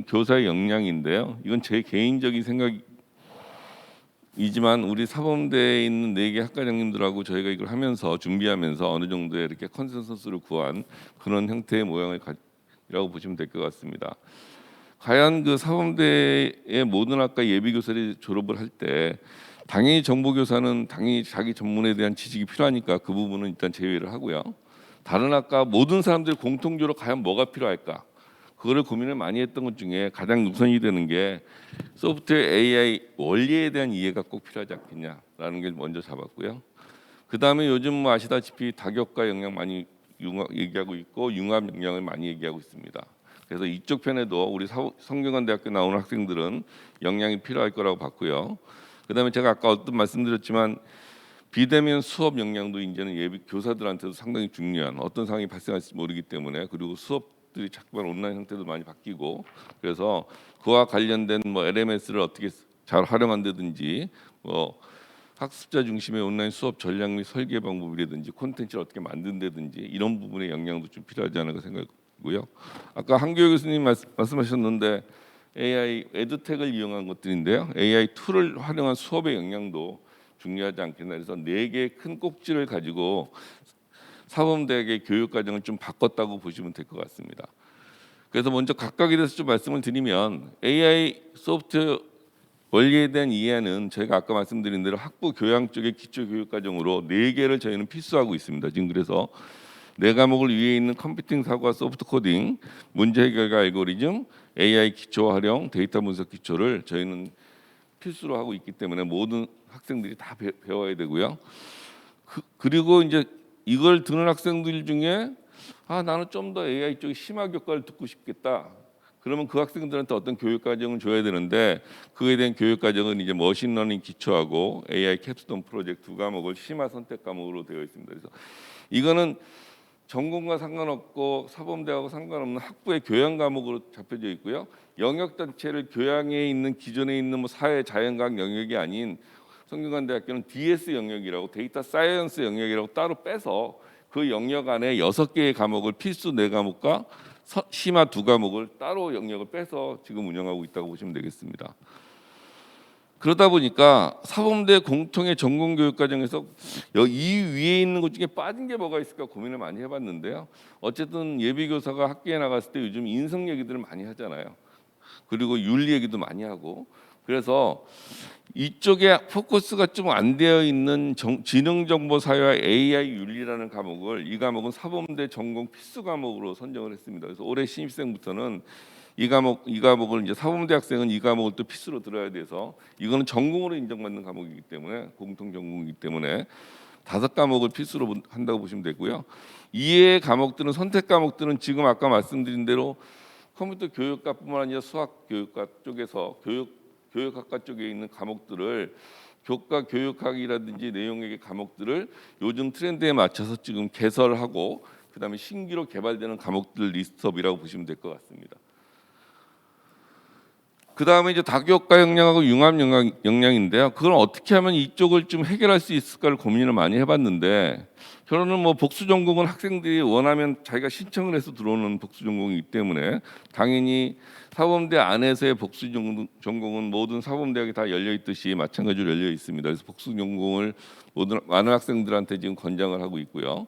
Speaker 5: 교사의 역량인데요. 이건 제 개인적인 생각이지만 우리 사범대에 있는 4개 학과장님들하고 저희가 이걸 하면서 준비하면서 어느 정도의 이렇게 컨센서스를 구한 그런 형태의 모양이라고 보시면 될 것 같습니다. 과연 그 사범대의 모든 학과 예비교사들이 졸업을 할 때 당연히 정보교사는 당연히 자기 전문에 대한 지식이 필요하니까 그 부분은 일단 제외를 하고요. 다른 학과 모든 사람들이 공통적으로 과연 뭐가 필요할까? 그거를 고민을 많이 했던 것 중에 가장 우선이 되는 게 소프트웨어 AI 원리에 대한 이해가 꼭 필요하지 않겠냐라는 게 먼저 잡았고요. 그 다음에 요즘 뭐 아시다시피 다교과 역량 많이 얘기하고 있고 융합 역량을 많이 얘기하고 있습니다. 그래서 이쪽 편에도 우리 성균관대학교 나오는 학생들은 역량이 필요할 거라고 봤고요. 그다음에 제가 아까 어떤 말씀드렸지만 비대면 수업 역량도 이제는 예비 교사들한테도 상당히 중요한 어떤 상황이 발생할지 모르기 때문에 그리고 수업들이 자꾸만 온라인 형태도 많이 바뀌고 그래서 그와 관련된 뭐 LMS를 어떻게 잘 활용한다든지 뭐 학습자 중심의 온라인 수업 전략 및 설계 방법이라든지 콘텐츠를 어떻게 만든다든지 이런 부분의 역량도 좀 필요하지 않을까 생각고요. 아까 한교육 교수님 말씀하셨는데 AI 에듀텍을 이용한 것들인데요. AI 툴을 활용한 수업의 역량도 중요하지 않겠나. 그래서 4개의 큰 꼭지를 가지고 사범대학의 교육 과정을 좀 바꿨다고 보시면 될 것 같습니다. 그래서 먼저 각각에 대해서 좀 말씀을 드리면 AI 소프트웨어 원리에 대한 이해는 저희가 아까 말씀드린 대로 학부 교양 쪽의 기초 교육 과정으로 4개를 저희는 필수하고 있습니다. 지금 그래서 4과목을 위에 있는 컴퓨팅 사고와 소프트 코딩, 문제 해결과 알고리즘, AI 기초 활용, 데이터 분석 기초를 저희는 필수로 하고 있기 때문에 모든 학생들이 다 배워야 되고요. 그리고 이제 이걸 듣는 학생들 중에 나는 좀 더 AI 쪽에 심화 교과를 듣고 싶겠다. 그러면 그 학생들한테 어떤 교육 과정을 줘야 되는데 그에 대한 교육 과정은 이제 머신러닝 기초하고 AI 캡스톤 프로젝트 2과목을 심화 선택 과목으로 되어 있습니다. 그래서 이거는 전공과 상관없고 사범대하고 상관없는 학부의 교양 과목으로 잡혀져 있고요. 영역 자체를 교양에 있는 기존에 있는 뭐 사회 자연과학 영역이 아닌 성균관대학교는 DS 영역이라고 데이터 사이언스 영역이라고 따로 빼서 그 영역 안에 6개의 과목을 필수 4과목과 심화 2과목을 따로 영역을 빼서 지금 운영하고 있다고 보시면 되겠습니다. 그러다 보니까 사범대 공통의 전공교육 과정에서 이 위에 있는 것 중에 빠진 게 뭐가 있을까 고민을 많이 해봤는데요. 어쨌든 예비교사가 학교에 나갔을 때 요즘 인성 얘기들을 많이 하잖아요. 그리고 윤리 얘기도 많이 하고 그래서 이쪽에 포커스가 좀 안 되어 있는 지능정보사회와 AI 윤리라는 과목을 이 과목은 사범대 전공 필수 과목으로 선정을 했습니다. 그래서 올해 신입생부터는 이 과목을 이제 사범대 학생은 이 과목을 또 필수로 들어야 돼서 이거는 전공으로 인정받는 과목이기 때문에 공통 전공이기 때문에 5과목을 필수로 한다고 보시면 되고요. 이외의 과목들은 선택 과목들은 지금 아까 말씀드린 대로 컴퓨터 교육과뿐만 아니라 수학 교육과 쪽에서 교육학과 쪽에 있는 과목들을 교과 교육학이라든지 내용의 과목들을 요즘 트렌드에 맞춰서 지금 개설하고 그다음에 신규로 개발되는 과목들 리스트업이라고 보시면 될 것 같습니다. 그 다음에 이제 다교과 역량하고 융합 역량인데요. 그걸 어떻게 하면 이쪽을 좀 해결할 수 있을까를 고민을 많이 해봤는데, 저는 뭐 복수 전공은 학생들이 원하면 자기가 신청을 해서 들어오는 복수 전공이기 때문에 당연히 사범대 안에서의 복수 전공은 모든 사범대학이 다 열려 있듯이 마찬가지로 열려 있습니다. 그래서 복수 전공을 많은 학생들한테 지금 권장을 하고 있고요.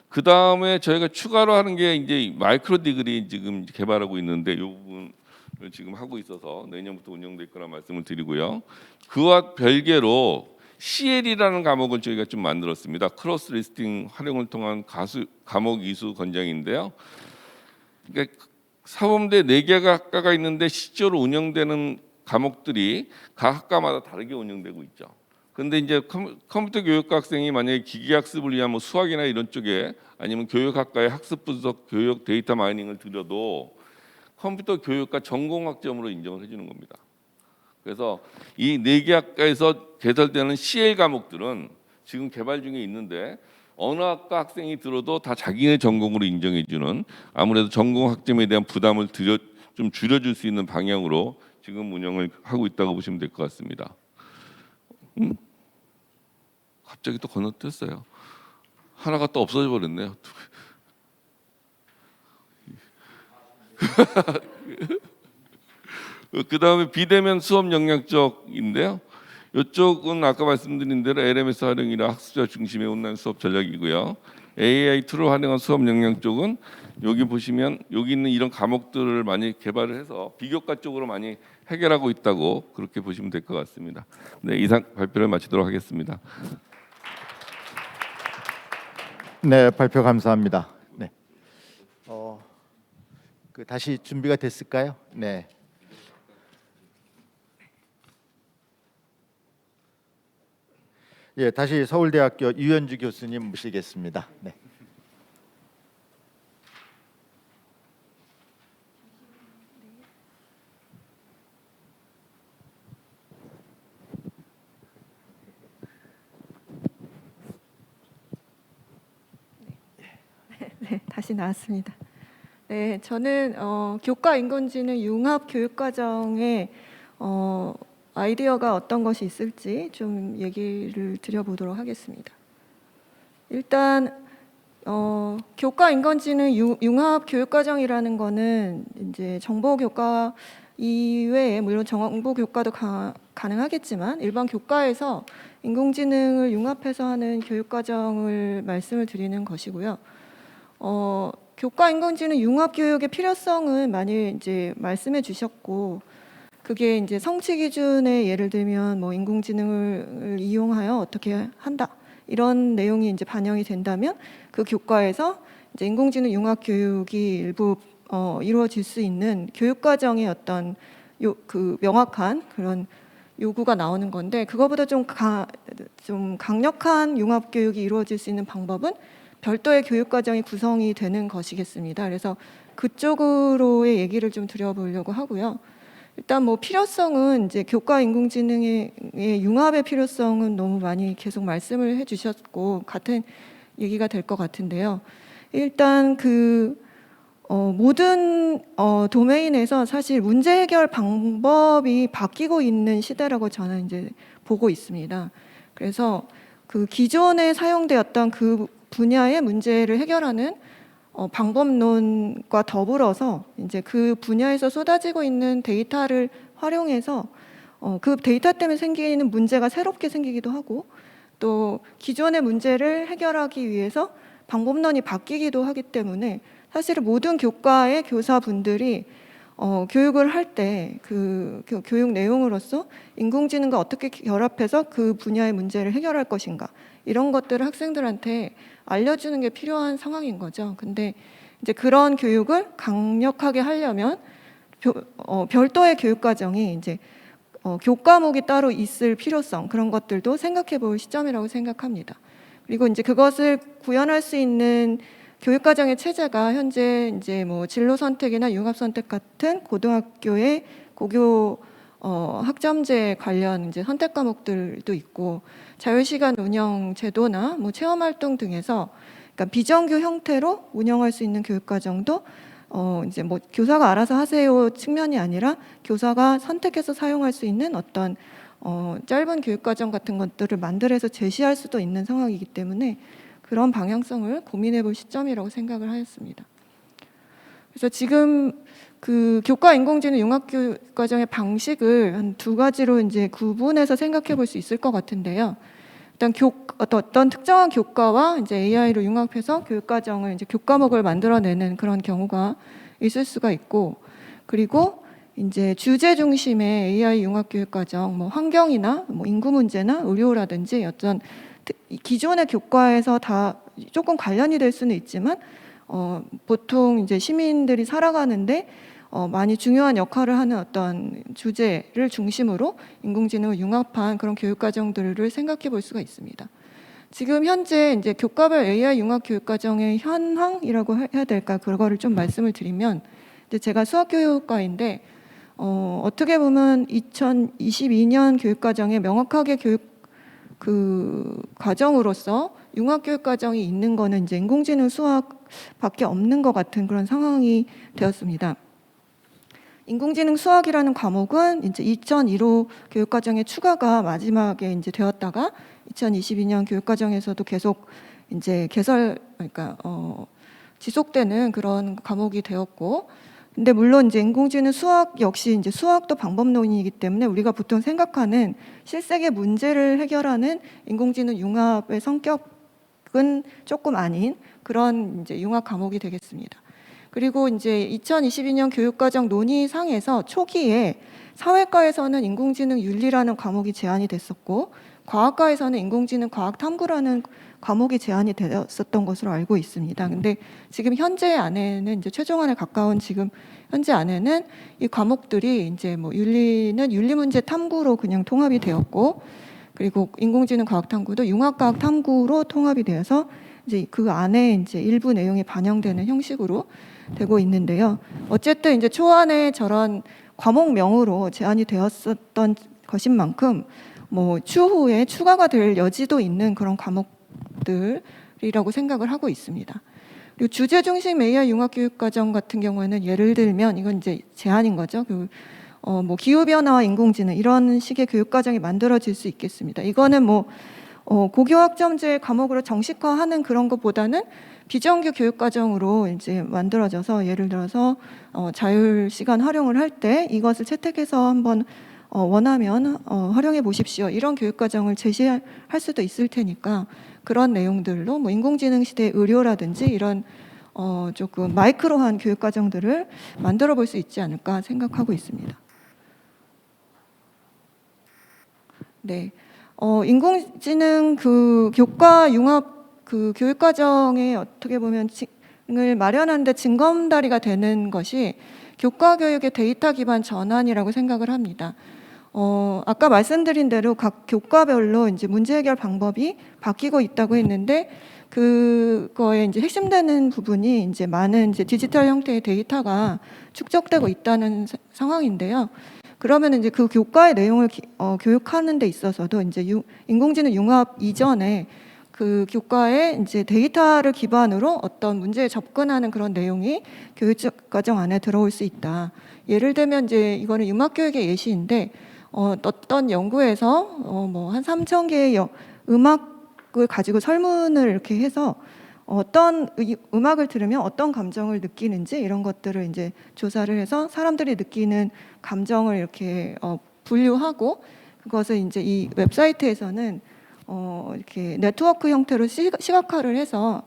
Speaker 5: 그 다음에 저희가 추가로 하는 게 이제 마이크로 디그리 지금 개발하고 있는데, 이 부분을 지금 하고 있어서 내년부터 운영될 거라 말씀을 드리고요. 그와 별개로 CL이라는 과목을 저희가 좀 만들었습니다. 크로스 리스팅 활용을 통한 과목 이수 권장인데요. 그러니까 사범대 4개 학과가 있는데 실제로 운영되는 과목들이 각 학과마다 다르게 운영되고 있죠. 근데 이제 컴퓨터 교육과 학생이 만약에 기계학습을 위한 뭐 수학이나 이런 쪽에, 아니면 교육학과의 학습 분석, 교육 데이터 마이닝을 들여도 컴퓨터 교육과 전공학점으로 인정을 해주는 겁니다. 그래서 이 4개 학과에서 개설되는 CL 과목들은 지금 개발 중에 있는데, 어느 학과 학생이 들어도 다 자기네 전공으로 인정해주는, 아무래도 전공 학점에 대한 부담을 좀 줄여줄 수 있는 방향으로 지금 운영을 하고 있다고 보시면 될 것 같습니다. 갑자기 또 건너뛰었어요. 하나가 또 없어져 버렸네요. 그 다음에 비대면 수업 역량 쪽인데요. 이쪽은 아까 말씀드린 대로 LMS 활용이나 학습자 중심의 온라인 수업 전략이고요. AI 툴을 활용한 수업 역량 쪽은 여기 보시면 여기 있는 이런 과목들을 많이 개발을 해서 비교과 쪽으로 많이 해결하고 있다고 그렇게 보시면 될 것 같습니다. 네, 이상 발표를 마치도록 하겠습니다.
Speaker 3: 네, 발표 감사합니다. 네. 다시 준비가 됐을까요? 네. 예, 다시 서울대학교 유현주 교수님 모시겠습니다. 네.
Speaker 6: 네, 다시 나왔습니다. 네, 저는 교과 인공지능 융합 교육과정에 아이디어가 어떤 것이 있을지 좀 얘기를 드려보도록 하겠습니다. 일단 교과 인공지능 융합 교육과정이라는 거는 이제 정보 교과 이외에, 물론 정보 교과도 가능하겠지만 일반 교과에서 인공지능을 융합해서 하는 교육과정을 말씀을 드리는 것이고요. 교과 인공지능 융합 교육의 필요성은 많이 이제 말씀해 주셨고, 그게 이제 성취 기준에 예를 들면 뭐 인공지능을 이용하여 어떻게 한다, 이런 내용이 이제 반영이 된다면 그 교과에서 이제 인공지능 융합 교육이 일부 이루어질 수 있는 교육과정의 어떤 그 명확한 그런 요구가 나오는 건데, 그거보다 좀 강력한 융합 교육이 이루어질 수 있는 방법은 별도의 교육과정이 구성이 되는 것이겠습니다. 그래서 그쪽으로의 얘기를 좀 드려보려고 하고요. 일단 뭐 필요성은 이제 교과 인공지능의 융합의 필요성은 너무 많이 계속 말씀을 해주셨고 같은 얘기가 될 것 같은데요. 일단 모든 도메인에서 사실 문제 해결 방법이 바뀌고 있는 시대라고 저는 이제 보고 있습니다. 그래서 그 기존에 사용되었던 그 분야의 문제를 해결하는 방법론과 더불어서 이제 그 분야에서 쏟아지고 있는 데이터를 활용해서 그 데이터 때문에 생기는 문제가 새롭게 생기기도 하고, 또 기존의 문제를 해결하기 위해서 방법론이 바뀌기도 하기 때문에 사실은 모든 교과의 교사분들이 교육을 할 때 그 교육 내용으로서 인공지능과 어떻게 결합해서 그 분야의 문제를 해결할 것인가, 이런 것들을 학생들한테 알려주는 게 필요한 상황인 거죠. 근데 이제 그런 교육을 강력하게 하려면 별도의 교육과정이 이제 교과목이 따로 있을 필요성, 그런 것들도 생각해 볼 시점이라고 생각합니다. 그리고 이제 그것을 구현할 수 있는 교육과정의 체제가 현재 이제 뭐 진로 선택이나 융합 선택 같은 고등학교의 고교 학점제 관련 이제 선택 과목들도 있고, 자유시간 운영 제도나 뭐 체험활동 등에서 그러니까 비정규 형태로 운영할 수 있는 교육과정도 이제 뭐 교사가 알아서 하세요 측면이 아니라 교사가 선택해서 사용할 수 있는 어떤 짧은 교육 과정 같은 것들을 만들어서 제시할 수도 있는 상황이기 때문에 그런 방향성을 고민해 볼 시점이라고 생각을 하였습니다. 그래서 지금 그 교과 인공지능 융합교육 과정의 방식을 한 두 가지로 이제 구분해서 생각해 볼 수 있을 것 같은데요. 일단 어떤 특정한 교과와 이제 AI로 융합해서 교육 과정을 이제 교과목을 만들어내는 그런 경우가 있을 수가 있고, 그리고 이제 주제 중심의 AI 융합 교육 과정, 뭐 환경이나 뭐 인구 문제나 의료라든지 어떤 기존의 교과에서 다 조금 관련이 될 수는 있지만 보통 이제 시민들이 살아가는데 많이 중요한 역할을 하는 어떤 주제를 중심으로 인공지능을 융합한 그런 교육 과정들을 생각해 볼 수가 있습니다. 지금 현재 이제 교과별 AI 융합 교육 과정의 현황이라고 해야 될까, 그거를 좀 말씀을 드리면, 이제 제가 수학교육과인데 어떻게 보면 2022년 교육 과정에 명확하게 교육 그 과정으로서 융합 교육 과정이 있는 거는 이제 인공지능 수학밖에 없는 것 같은 그런 상황이 되었습니다. 인공지능 수학이라는 과목은 이제 2001호 교육과정의 추가가 마지막에 이제 되었다가 2022년 교육과정에서도 계속 이제 그러니까 지속되는 그런 과목이 되었고, 근데 물론 이제 인공지능 수학 역시 이제 수학도 방법론이기 때문에 우리가 보통 생각하는 실생의 문제를 해결하는 인공지능 융합의 성격은 조금 아닌 그런 이제 융합 과목이 되겠습니다. 그리고 이제 2022년 교육과정 논의상에서 초기에 사회과에서는 인공지능 윤리라는 과목이 제한이 됐었고, 과학과에서는 인공지능 과학 탐구라는 과목이 제한이 되었었던 것으로 알고 있습니다. 근데 지금 현재 안에는 이제 최종안에 가까운 지금 현재 안에는 이 과목들이 이제 뭐 윤리는 윤리 문제 탐구로 그냥 통합이 되었고, 그리고 인공지능 과학 탐구도 융합 과학 탐구로 통합이 되어서 이제 그 안에 이제 일부 내용이 반영되는 형식으로 되고 있는데요. 어쨌든 이제 초안에 저런 과목명으로 제한이 되었었던 것인 만큼 뭐 추후에 추가가 될 여지도 있는 그런 과목들이라고 생각을 하고 있습니다. 그리고 주제 중심 AI 융합 교육 과정 같은 경우에는 예를 들면 이건 이제 제한인 거죠. 뭐 기후 변화와 인공지능 이런 식의 교육 과정이 만들어질 수 있겠습니다. 이거는 뭐 고교 학점제 과목으로 정식화하는 그런 것보다는 비정규 교육 과정으로 이제 만들어져서, 예를 들어서 자율 시간 활용을 할 때 이것을 채택해서 한번 원하면 활용해 보십시오, 이런 교육 과정을 제시할 수도 있을 테니까 그런 내용들로 뭐 인공지능 시대 의료라든지 이런 조금 마이크로한 교육 과정들을 만들어 볼 수 있지 않을까 생각하고 있습니다. 네, 인공지능 그 교과 융합 그 교육 과정에 어떻게 보면 을 마련하는데 징검다리가 되는 것이 교과 교육의 데이터 기반 전환이라고 생각을 합니다. 아까 말씀드린 대로 각 교과별로 이제 문제 해결 방법이 바뀌고 있다고 했는데, 그거에 이제 핵심되는 부분이 이제 많은 이제 디지털 형태의 데이터가 축적되고 있다는 상황인데요. 그러면 이제 그 교과의 내용을 교육하는 데 있어서도 이제 인공지능 융합 이전에 그 교과의 이제 데이터를 기반으로 어떤 문제에 접근하는 그런 내용이 교육 과정 안에 들어올 수 있다. 예를 들면 이제 이거는 융합 교육의 예시인데, 어떤 연구에서 뭐 한 3,000개의 음악을 가지고 설문을 이렇게 해서 어떤 음악을 들으면 어떤 감정을 느끼는지 이런 것들을 이제 조사를 해서 사람들이 느끼는 감정을 이렇게 분류하고, 그것을 이제 이 웹사이트에서는 이렇게 네트워크 형태로 시각화를 해서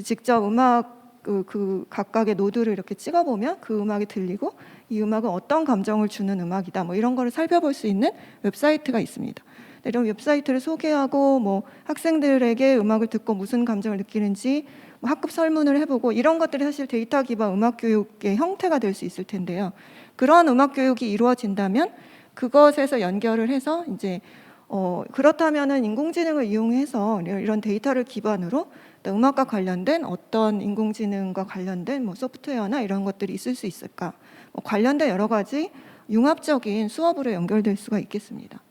Speaker 6: 직접 음악 그 각각의 노드를 이렇게 찍어보면 그 음악이 들리고 이 음악은 어떤 감정을 주는 음악이다, 뭐 이런 거를 살펴볼 수 있는 웹사이트가 있습니다. 이런 웹사이트를 소개하고 뭐 학생들에게 음악을 듣고 무슨 감정을 느끼는지 뭐 학급 설문을 해보고, 이런 것들이 사실 데이터 기반 음악 교육의 형태가 될 수 있을 텐데요. 그런 음악 교육이 이루어진다면 그것에서 연결을 해서 이제 그렇다면은 인공지능을 이용해서 이런 데이터를 기반으로 음악과 관련된 어떤 인공지능과 관련된 뭐 소프트웨어나 이런 것들이 있을 수 있을까? 관련된 여러 가지 융합적인 수업으로 연결될 수가 있겠습니다.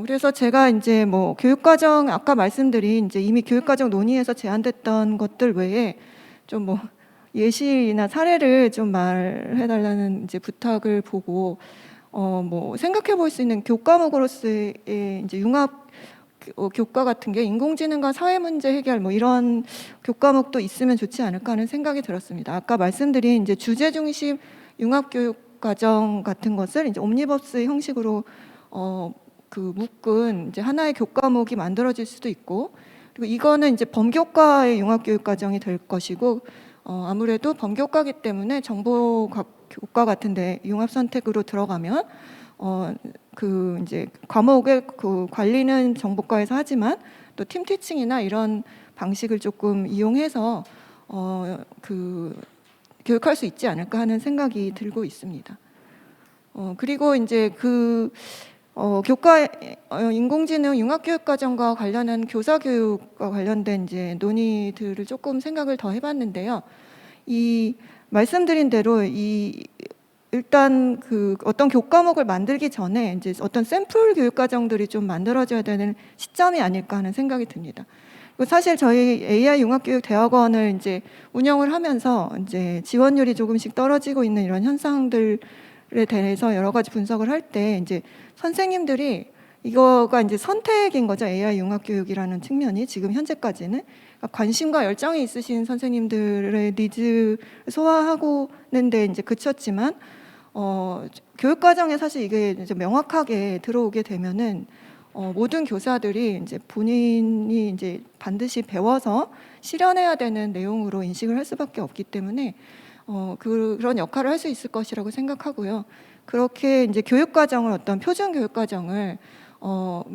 Speaker 6: 그래서 제가 이제 뭐 교육과정 아까 말씀드린 이제 이미 교육과정 논의에서 제안됐던 것들 외에 좀 뭐 예시나 사례를 좀 말해달라는 이제 부탁을 보고 뭐 생각해 볼 수 있는 교과목으로서의 이제 융합 교과 같은 게 인공지능과 사회 문제 해결 뭐 이런 교과목도 있으면 좋지 않을까 하는 생각이 들었습니다. 아까 말씀드린 이제 주제 중심 융합 교육 과정 같은 것을 이제 옴니버스 형식으로 그 묶은 이제 하나의 교과목이 만들어질 수도 있고, 그리고 이거는 이제 범교과의 융합 교육 과정이 될 것이고, 아무래도 범교과기 때문에 정보 교과 같은데 융합 선택으로 들어가면 그 이제 과목의 그 관리는 정보과에서 하지만 또 팀 티칭이나 이런 방식을 조금 이용해서 그 교육할 수 있지 않을까 하는 생각이 들고 있습니다. 그리고 이제 그 교과 인공지능 융합교육과정과 관련한 교사 교육과 관련된 이제 논의들을 조금 생각을 더 해봤는데요. 이 말씀드린 대로 일단 그 어떤 교과목을 만들기 전에 이제 어떤 샘플 교육과정들이 좀 만들어져야 되는 시점이 아닐까 하는 생각이 듭니다. 그리고 사실 저희 AI 융합교육대학원을 이제 운영을 하면서 이제 지원율이 조금씩 떨어지고 있는 이런 현상들에 대해서 여러 가지 분석을 할 때 이제 선생님들이 이거가 이제 선택인 거죠. AI 융합교육이라는 측면이 지금 현재까지는 관심과 열정이 있으신 선생님들의 니즈를 소화하고는데 이제 그쳤지만 교육 과정에 사실 이게 이제 명확하게 들어오게 되면은 모든 교사들이 이제 본인이 이제 반드시 배워서 실현해야 되는 내용으로 인식을 할 수밖에 없기 때문에 그런 역할을 할 수 있을 것이라고 생각하고요. 그렇게 이제 교육 과정을 어떤 표준 교육 과정을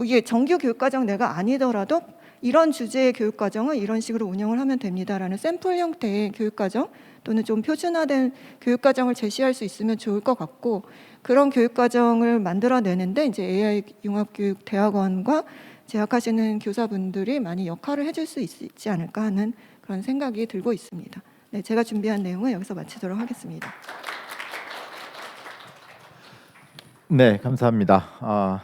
Speaker 6: 이게 정규 교육 과정 내가 아니더라도 이런 주제의 교육 과정은 이런 식으로 운영을 하면 됩니다라는 샘플 형태의 교육 과정 또는 좀 표준화된 교육 과정을 제시할 수 있으면 좋을 것 같고, 그런 교육 과정을 만들어내는데 이제 AI 융합교육 대학원과 재학하시는 교사분들이 많이 역할을 해줄 수 있지 않을까 하는 그런 생각이 들고 있습니다. 네, 제가 준비한 내용은 여기서 마치도록 하겠습니다.
Speaker 3: 네, 감사합니다.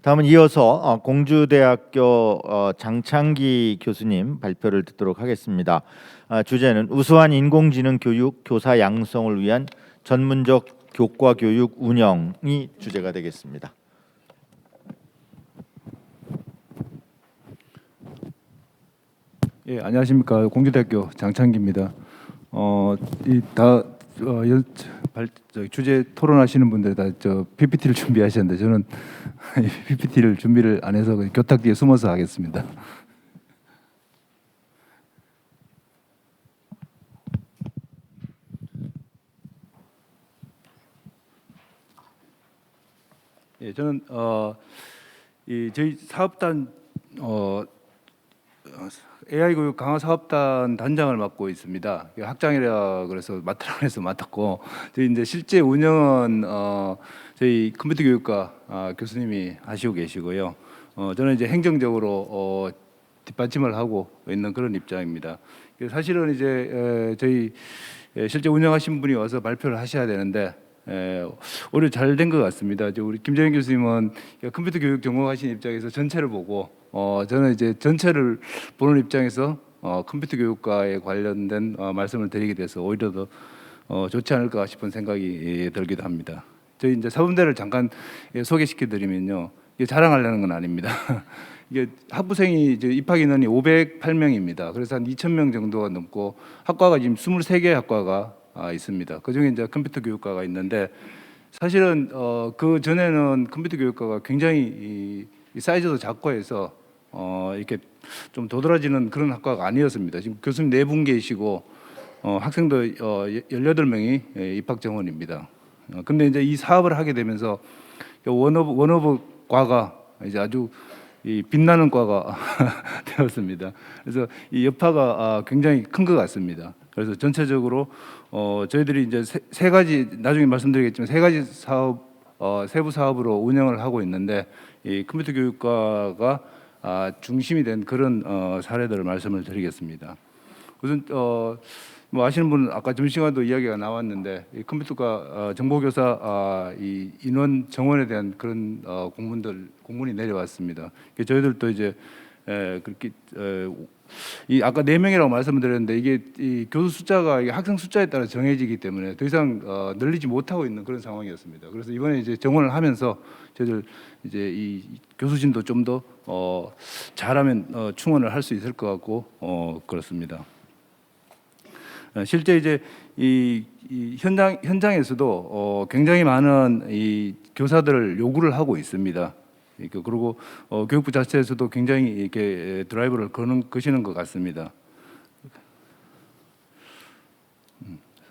Speaker 3: 다음은 이어서 공주대학교 장창기 교수님 발표를 듣도록 하겠습니다. 주제는 우수한 인공지능 교육 교사 양성을 위한 전문적 교과 교육 운영이 주제가 되겠습니다.
Speaker 7: 예, 안녕하십니까. 공주대학교 장창기입니다. 주제 토론하시는 분들 다 PPT를 준비하셨는데 저는 PPT를 준비를 안 해서 교탁 뒤에 숨어서 하겠습니다. 예, 저는 저희 사업단 AI 교육 강화 사업단 단장을 맡고 있습니다. 학장이라 그래서 맡으라고 해서 맡았고, 저희 이제 실제 운영은 저희 컴퓨터 교육과 교수님이 하시고 계시고요. 저는 이제 행정적으로 뒷받침을 하고 있는 그런 입장입니다. 사실은 이제 저희 실제 운영하신 분이 와서 발표를 하셔야 되는데 오히려 잘 된 것 같습니다. 우리 김정인 교수님은 컴퓨터 교육 전공하신 입장에서 전체를 보고, 저는 이제 전체를 보는 입장에서 컴퓨터 교육과에 관련된 말씀을 드리게 돼서 오히려 더 좋지 않을까 싶은 생각이 들기도 합니다. 저희 이제 사범대를 잠깐 소개시켜드리면요, 이게 자랑하려는 건 아닙니다. 이게 학부생이 이제 입학 인원이 508명입니다. 그래서 한 2,000명 정도가 넘고 학과가 지금 23개 학과가 있습니다. 그 중에 이제 컴퓨터 교육과가 있는데, 사실은 그 전에는 컴퓨터 교육과가 굉장히 이 사이즈도 작고 해서 이렇게 좀 도드라지는 그런 학과가 아니었습니다. 지금 교수님 4분 계시고 학생도 18명이 입학 정원입니다. 근데 이제 이 사업을 하게 되면서 원오브 과가 이제 아주 이 빛나는 과가 되었습니다. 그래서 이 여파가 굉장히 큰 것 같습니다. 그래서 전체적으로 저희들이 이제 세 가지, 나중에 말씀드리겠지만 세 가지 사업, 세부 사업으로 운영을 하고 있는데, 이 컴퓨터 교육과가 중심이 된 그런 사례들을 말씀을 드리겠습니다. 우선 뭐 아시는 분은 아까 점심시간도 이야기가 나왔는데, 이 컴퓨터과 정보교사 이 인원 정원에 대한 그런 공문이 내려왔습니다. 저희들도 이제 그렇게 이 아까 4명이라고 말씀드렸는데 이게 이 교수 숫자가 이게 학생 숫자에 따라 정해지기 때문에 더 이상 늘리지 못하고 있는 그런 상황이었습니다. 그래서 이번에 이제 정원을 하면서 저희들 이제 이 교수진도 좀 더 잘하면 충원을 할 수 있을 것 같고 그렇습니다. 실제 이제 이 현장에서도 굉장히 많은 이 교사들을 요구를 하고 있습니다. 그리고 교육부 자체에서도 굉장히 이렇게 드라이브를 거시는 것 같습니다.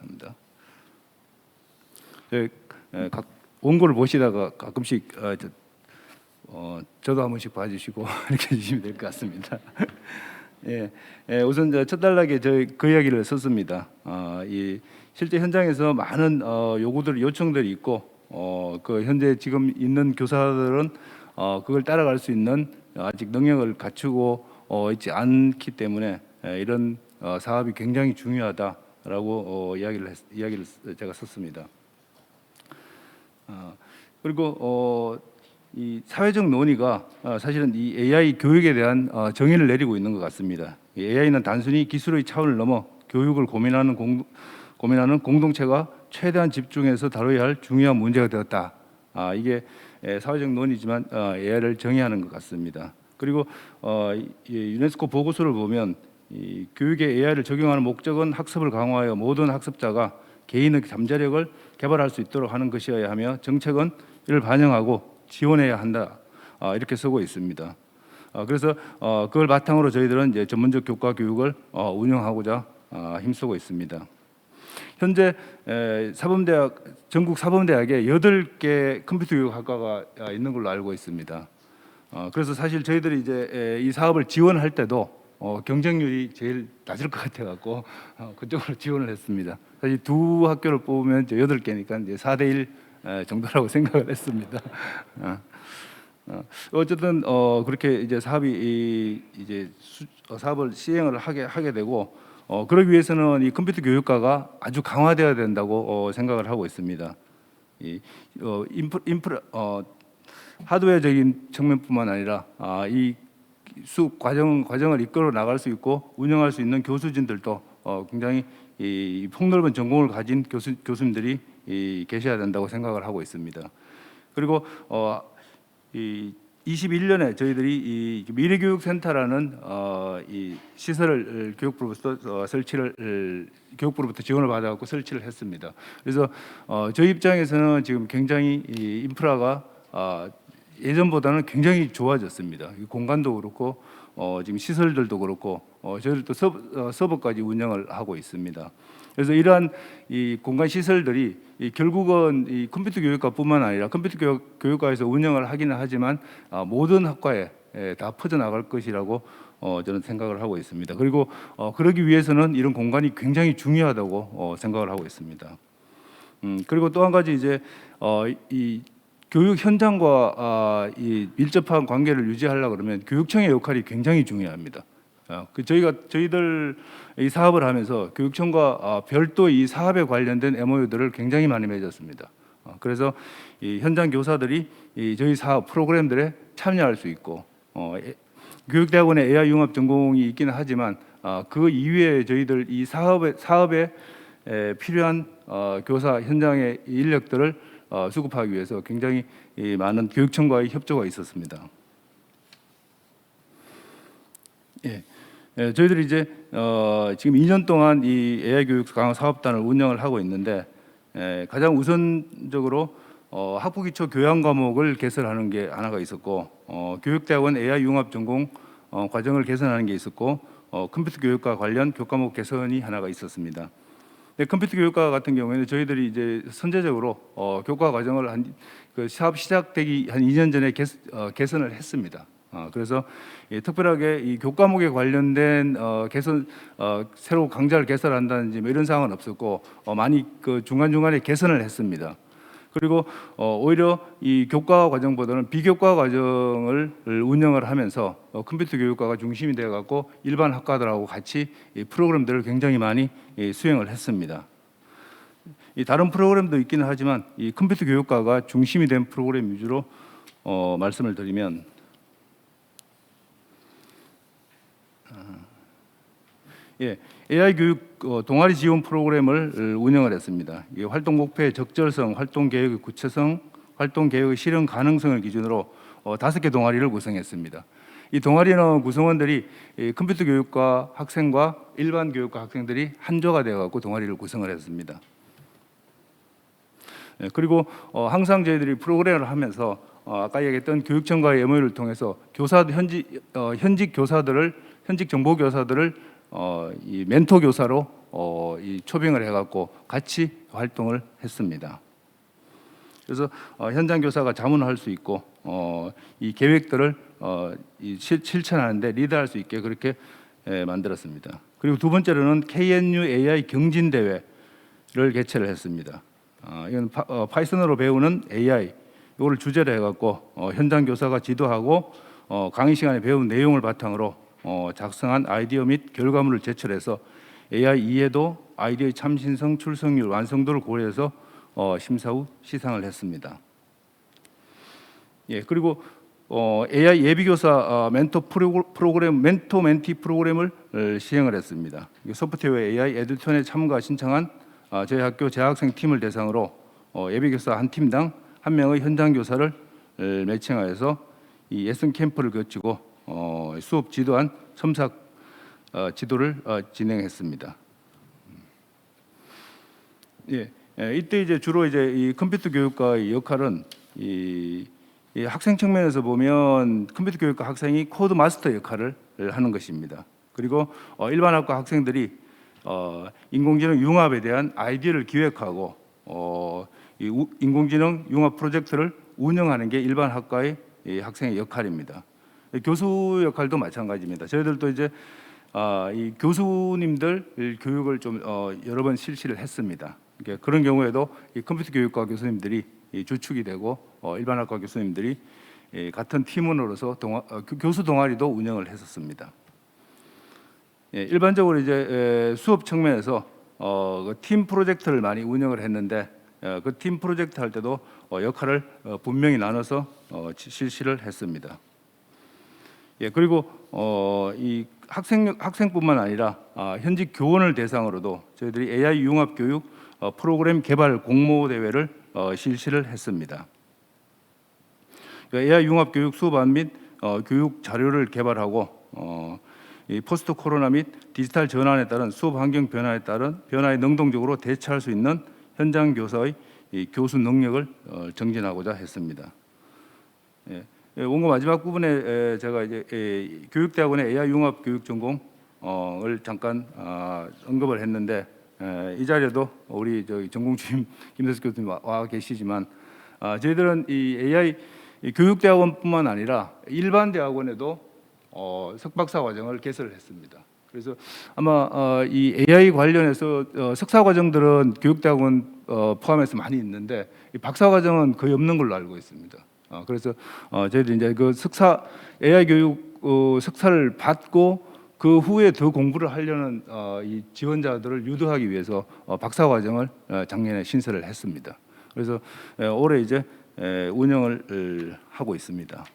Speaker 7: 감사합니다. 각 원고를 보시다가 가끔씩 저도 한 번씩 봐주시고 이렇게 해주시면 될 것 같습니다. 우선 첫 단락에 그 이야기를 썼습니다. 이 실제 현장에서 많은 요청들이 있고 그 현재 지금 있는 교사들은 그걸 따라갈 수 있는 아직 능력을 갖추고 있지 않기 때문에 이런 사업이 굉장히 중요하다라고 이야기를 제가 썼습니다. 그리고 이 사회적 논의가 사실은 이 AI 교육에 대한 정의를 내리고 있는 것 같습니다. 이 AI는 단순히 기술의 차원을 넘어 교육을 고민하는 공동체가 최대한 집중해서 다뤄야 할 중요한 문제가 되었다. 이게 사회적 논의지만 AI를 정의하는 것 같습니다. 그리고 유네스코 보고서를 보면 이 교육에 AI를 적용하는 목적은 학습을 강화하여 모든 학습자가 개인의 잠재력을 개발할 수 있도록 하는 것이어야 하며 정책은 이를 반영하고 지원해야 한다. 이렇게 쓰고 있습니다. 그래서 그걸 바탕으로 저희들은 이제 전문적 교과 교육을 운영하고자 힘쓰고 있습니다. 현재 사범대학 전국 사범대학에 8개 컴퓨터 교육학과가 있는 걸로 알고 있습니다. 그래서 사실 저희들이 이제 이 사업을 지원할 때도 경쟁률이 제일 낮을 것 같아 갖고 그쪽으로 지원을 했습니다. 사실 두 학교를 뽑으면 이제 8개니까 이제 4대1 정도라고 생각을 했습니다. 어쨌든 그렇게 이제 사업이 이제 사업을 시행을 하게 되고 그러기 위해서는 이 컴퓨터 교육과가 아주 강화되어야 된다고 생각을 하고 있습니다. 이 인프라 하드웨어적인 측면뿐만 아니라 이 수업 과정을 이끌어 나갈 수 있고 운영할 수 있는 교수진들도 굉장히 이 폭넓은 전공을 가진 교수님들이 계셔야 된다고 생각을 하고 있습니다. 그리고 이 21년에 저희들이 이 미래교육센터라는 이 시설을 교육부로부터 지원을 받아갖고 설치를 했습니다. 그래서 저희 입장에서는 지금 굉장히 이 인프라가 예전보다는 굉장히 좋아졌습니다. 공간도 그렇고 지금 시설들도 그렇고 저희들도 서버까지 운영을 하고 있습니다. 그래서 이러한 이 공간 시설들이 결국은 이 컴퓨터 교육과뿐만 아니라 컴퓨터 교육과에서 운영을 하기는 하지만 모든 학과에 다 퍼져 나갈 것이라고 저는 생각을 하고 있습니다. 그리고 그러기 위해서는 이런 공간이 굉장히 중요하다고 생각을 하고 있습니다. 그리고 또 한 가지 이제 이 교육 현장과 이 밀접한 관계를 유지하려고 그러면 교육청의 역할이 굉장히 중요합니다. 저희들 이 사업을 하면서 교육청과 별도 이 사업에 관련된 MOU들을 굉장히 많이 맺었습니다. 그래서 이 현장 교사들이 저희 사업 프로그램들에 참여할 수 있고 교육대학원에 AI 융합 전공이 있기는 하지만 그 이외에 저희들 이 사업에 필요한 교사 현장의 인력들을 수급하기 위해서 굉장히 많은 교육청과의 협조가 있었습니다. 저희들이 이제 지금 2년 동안 이 AI 교육 강화 사업단을 운영을 하고 있는데 가장 우선적으로 학부기초 교양 과목을 개설하는 게 하나가 있었고 교육대학원 AI 융합 전공 과정을 개선하는 게 있었고 컴퓨터 교육과 관련 교과목 개선이 하나가 있었습니다. 컴퓨터 교육과 같은 경우에는 저희들이 이제 선제적으로 교과 과정을 그 사업 시작되기 한 2년 전에 개선을 했습니다. 그래서 특별하게 이 교과목에 관련된 개선 새로 강좌를 개설한다든지 뭐 이런 사항은 없었고 많이 그 중간중간에 개선을 했습니다. 그리고 오히려 이 교과 과정보다는 비교과 과정을 운영을 하면서 컴퓨터 교육과가 중심이 되어 갖고 일반 학과들하고 같이 이 프로그램들을 굉장히 많이 수행을 했습니다. 이 다른 프로그램도 있기는 하지만 이 컴퓨터 교육과가 중심이 된 프로그램 위주로 말씀을 드리면 예, AI 교육 동아리 지원 프로그램을 운영을 했습니다. 이 활동 목표의 적절성, 활동 계획의 구체성, 활동 계획의 실현 가능성을 기준으로 5개 동아리를 구성했습니다. 이 동아리는 구성원들이 이 컴퓨터 교육과 학생과 일반 교육과 학생들이 한조가 되어 갖고 동아리를 구성을 했습니다. 예, 그리고 항상 저희들이 프로그램을 하면서 아까 얘기했던 교육청과의 MOU를 통해서 현직 교사들을 현직 정보 교사들을 이 멘토 교사로 이 초빙을 해갖고 같이 활동을 했습니다. 그래서 현장 교사가 자문할 수 있고 이 계획들을 실천하는데 리드할 수 있게 그렇게 만들었습니다. 그리고 두 번째로는 KNU AI 경진 대회를 개최를 했습니다. 이건 파이썬으로 배우는 AI 이거를 주제로 해갖고 현장 교사가 지도하고 강의 시간에 배운 내용을 바탕으로 작성한 아이디어 및 결과물을 제출해서 AI 이해도, 아이디어의 참신성, 출석률, 완성도를 고려해서 심사 후 시상을 했습니다. 예, 그리고 AI 예비교사 멘토 프로그램, 멘토 멘티 프로그램을 시행을 했습니다. 소프트웨어 AI 에듀톤에 참가 신청한 저희 학교 재학생 팀을 대상으로 예비교사 한 팀당 한 명의 현장 교사를 매칭하여서 이 예선 캠프를 거치고 수업 지도한 첨삭 지도를 진행했습니다. 예, 이때 이제 주로 이제 이 컴퓨터 교육과의 역할은 이 학생 측면에서 보면 컴퓨터 교육과 학생이 코드 마스터 역할을 하는 것입니다. 그리고 일반 학과 학생들이 인공지능 융합에 대한 아이디어를 기획하고 이 인공지능 융합 프로젝트를 운영하는 게 일반 학과의 이 학생의 역할입니다. 교수 역할도 마찬가지입니다. 저희들도 이제 이 교수님들 교육을 좀 여러 번 실시를 했습니다. 그런 경우에도 이 컴퓨터 교육과 교수님들이 주축이 되고 일반 학과 교수님들이 같은 팀원으로서 교수 동아리도 운영을 했었습니다. 예, 일반적으로 이제 수업 측면에서 팀 프로젝트를 많이 운영을 했는데 그 팀 프로젝트 할 때도 역할을 분명히 나눠서 실시를 했습니다. 예, 그리고 이 학생뿐만 아니라 현직 교원을 대상으로도 저희들이 AI 융합 교육 프로그램 개발 공모 대회를 실시를 했습니다. AI 융합 교육 수업안 및 교육 자료를 개발하고 이 포스트 코로나 및 디지털 전환에 따른 수업 환경 변화에 따른 변화에 능동적으로 대처할 수 있는 현장 교사의 이 교수 능력을 정진하고자 했습니다. 예. 원고 마지막 부분에 제가 이제 교육대학원의 AI 융합 교육 전공을 잠깐 언급을 했는데 이 자리에도 우리 저희 전공 주임 김대숙 교수님 와 계시지만 저희들은 이 AI 교육대학원뿐만 아니라 일반 대학원에도 석박사 과정을 개설을 했습니다. 그래서 아마 이 AI 관련해서 석사 과정들은 교육대학원 포함해서 많이 있는데 이 박사 과정은 거의 없는 걸로 알고 있습니다. 그래서 저희들이 이제 그 석사 AI 교육 석사를 받고 그 후에 더 공부를 하려는 이 지원자들을 유도하기 위해서 박사 과정을 작년에 신설을 했습니다. 그래서 올해 이제 운영을 하고 있습니다.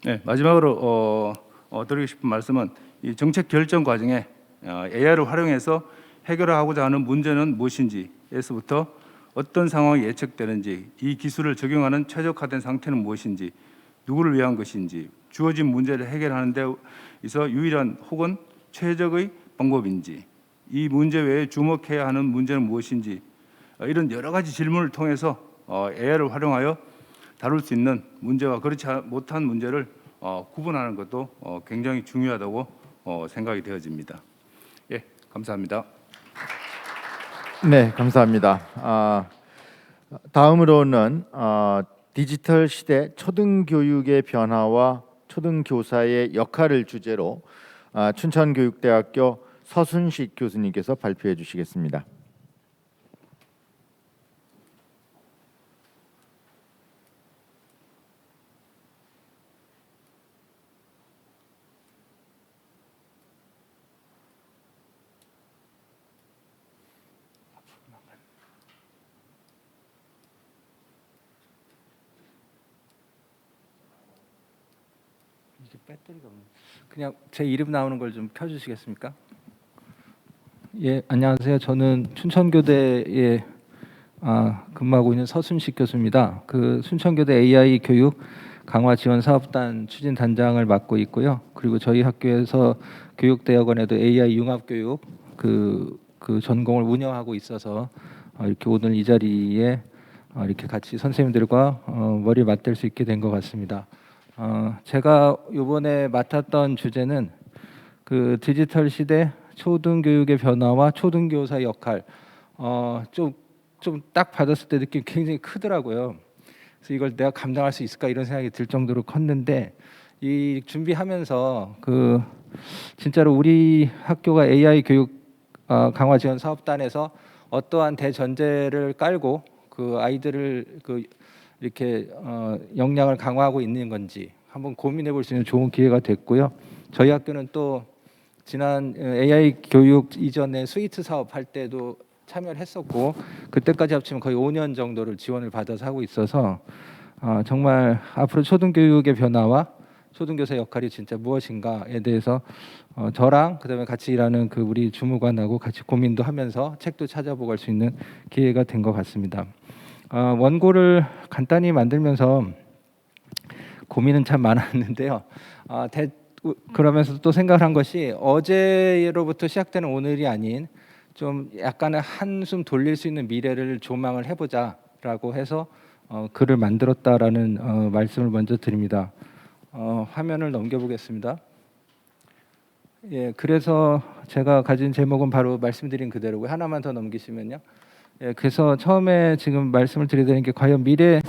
Speaker 7: 네, 마지막으로 드리고 싶은 말씀은 이 정책 결정 과정에 AI를 활용해서 해결하고자 하는 문제는 무엇인지에서부터 어떤 상황이 예측되는지, 이 기술을 적용하는 최적화된 상태는 무엇인지, 누구를 위한 것인지, 주어진 문제를 해결하는 데 있어 유일한 혹은 최적의 방법인지, 이 문제 외에 주목해야 하는 문제는 무엇인지, 이런 여러 가지 질문을 통해서 AI를 활용하여 다룰 수 있는 문제와 그렇지 못한 문제를 구분하는 것도 굉장히 중요하다고 생각이 되어집니다. 예, 감사합니다.
Speaker 3: 네, 감사합니다. 다음으로는 디지털 시대 초등교육의 변화와 초등교사의 역할을 주제로 춘천교육대학교 서순식 교수님께서 발표해 주시겠습니다.
Speaker 8: 배터리가 없네. 그냥 제 이름 나오는 걸 좀 켜주시겠습니까? 예, 안녕하세요. 저는 춘천교대에 근무하고 있는 서순식 교수입니다. 그 춘천교대 AI 교육 강화 지원 사업단 추진 단장을 맡고 있고요. 그리고 저희 학교에서 교육대학원에도 AI 융합 교육 그 전공을 운영하고 있어서 이렇게 오늘 이 자리에 이렇게 같이 선생님들과 머리 맞댈 수 있게 된 것 같습니다. 제가 이번에 맡았던 주제는 그 디지털 시대 초등교육의 변화와 초등교사의 역할. 좀 딱 받았을 때 느낌이 굉장히 크더라고요. 그래서 이걸 내가 감당할 수 있을까 이런 생각이 들 정도로 컸는데 이 준비하면서 그 진짜로 우리 학교가 AI 교육 강화 지원 사업단에서 어떠한 대전제를 깔고 그 아이들을 그 이렇게 역량을 강화하고 있는 건지 한번 고민해 볼 수 있는 좋은 기회가 됐고요. 저희 학교는 또 지난 AI 교육 이전에 스위트 사업 할 때도 참여를 했었고 그때까지 합치면 거의 5년 정도를 지원을 받아서 하고 있어서 정말 앞으로 초등교육의 변화와 초등교사 역할이 진짜 무엇인가에 대해서 저랑 그다음에 같이 일하는 그 우리 주무관하고 같이 고민도 하면서 책도 찾아보고 할 수 있는 기회가 된 것 같습니다. 원고를 간단히 만들면서 고민은 참 많았는데요. 그러면서 또 생각을 한 것이 어제로부터 시작되는 오늘이 아닌 좀 약간의 한숨 돌릴 수 있는 미래를 조망을 해보자라고 해서 글을 만들었다라는 말씀을 먼저 드립니다. 화면을 넘겨보겠습니다. 예, 그래서 제가 가진 제목은 바로 말씀드린 그대로고 하나만 더 넘기시면요. 예, 그래서 처음에 지금 말씀을 드려야 되는 게 과연 미래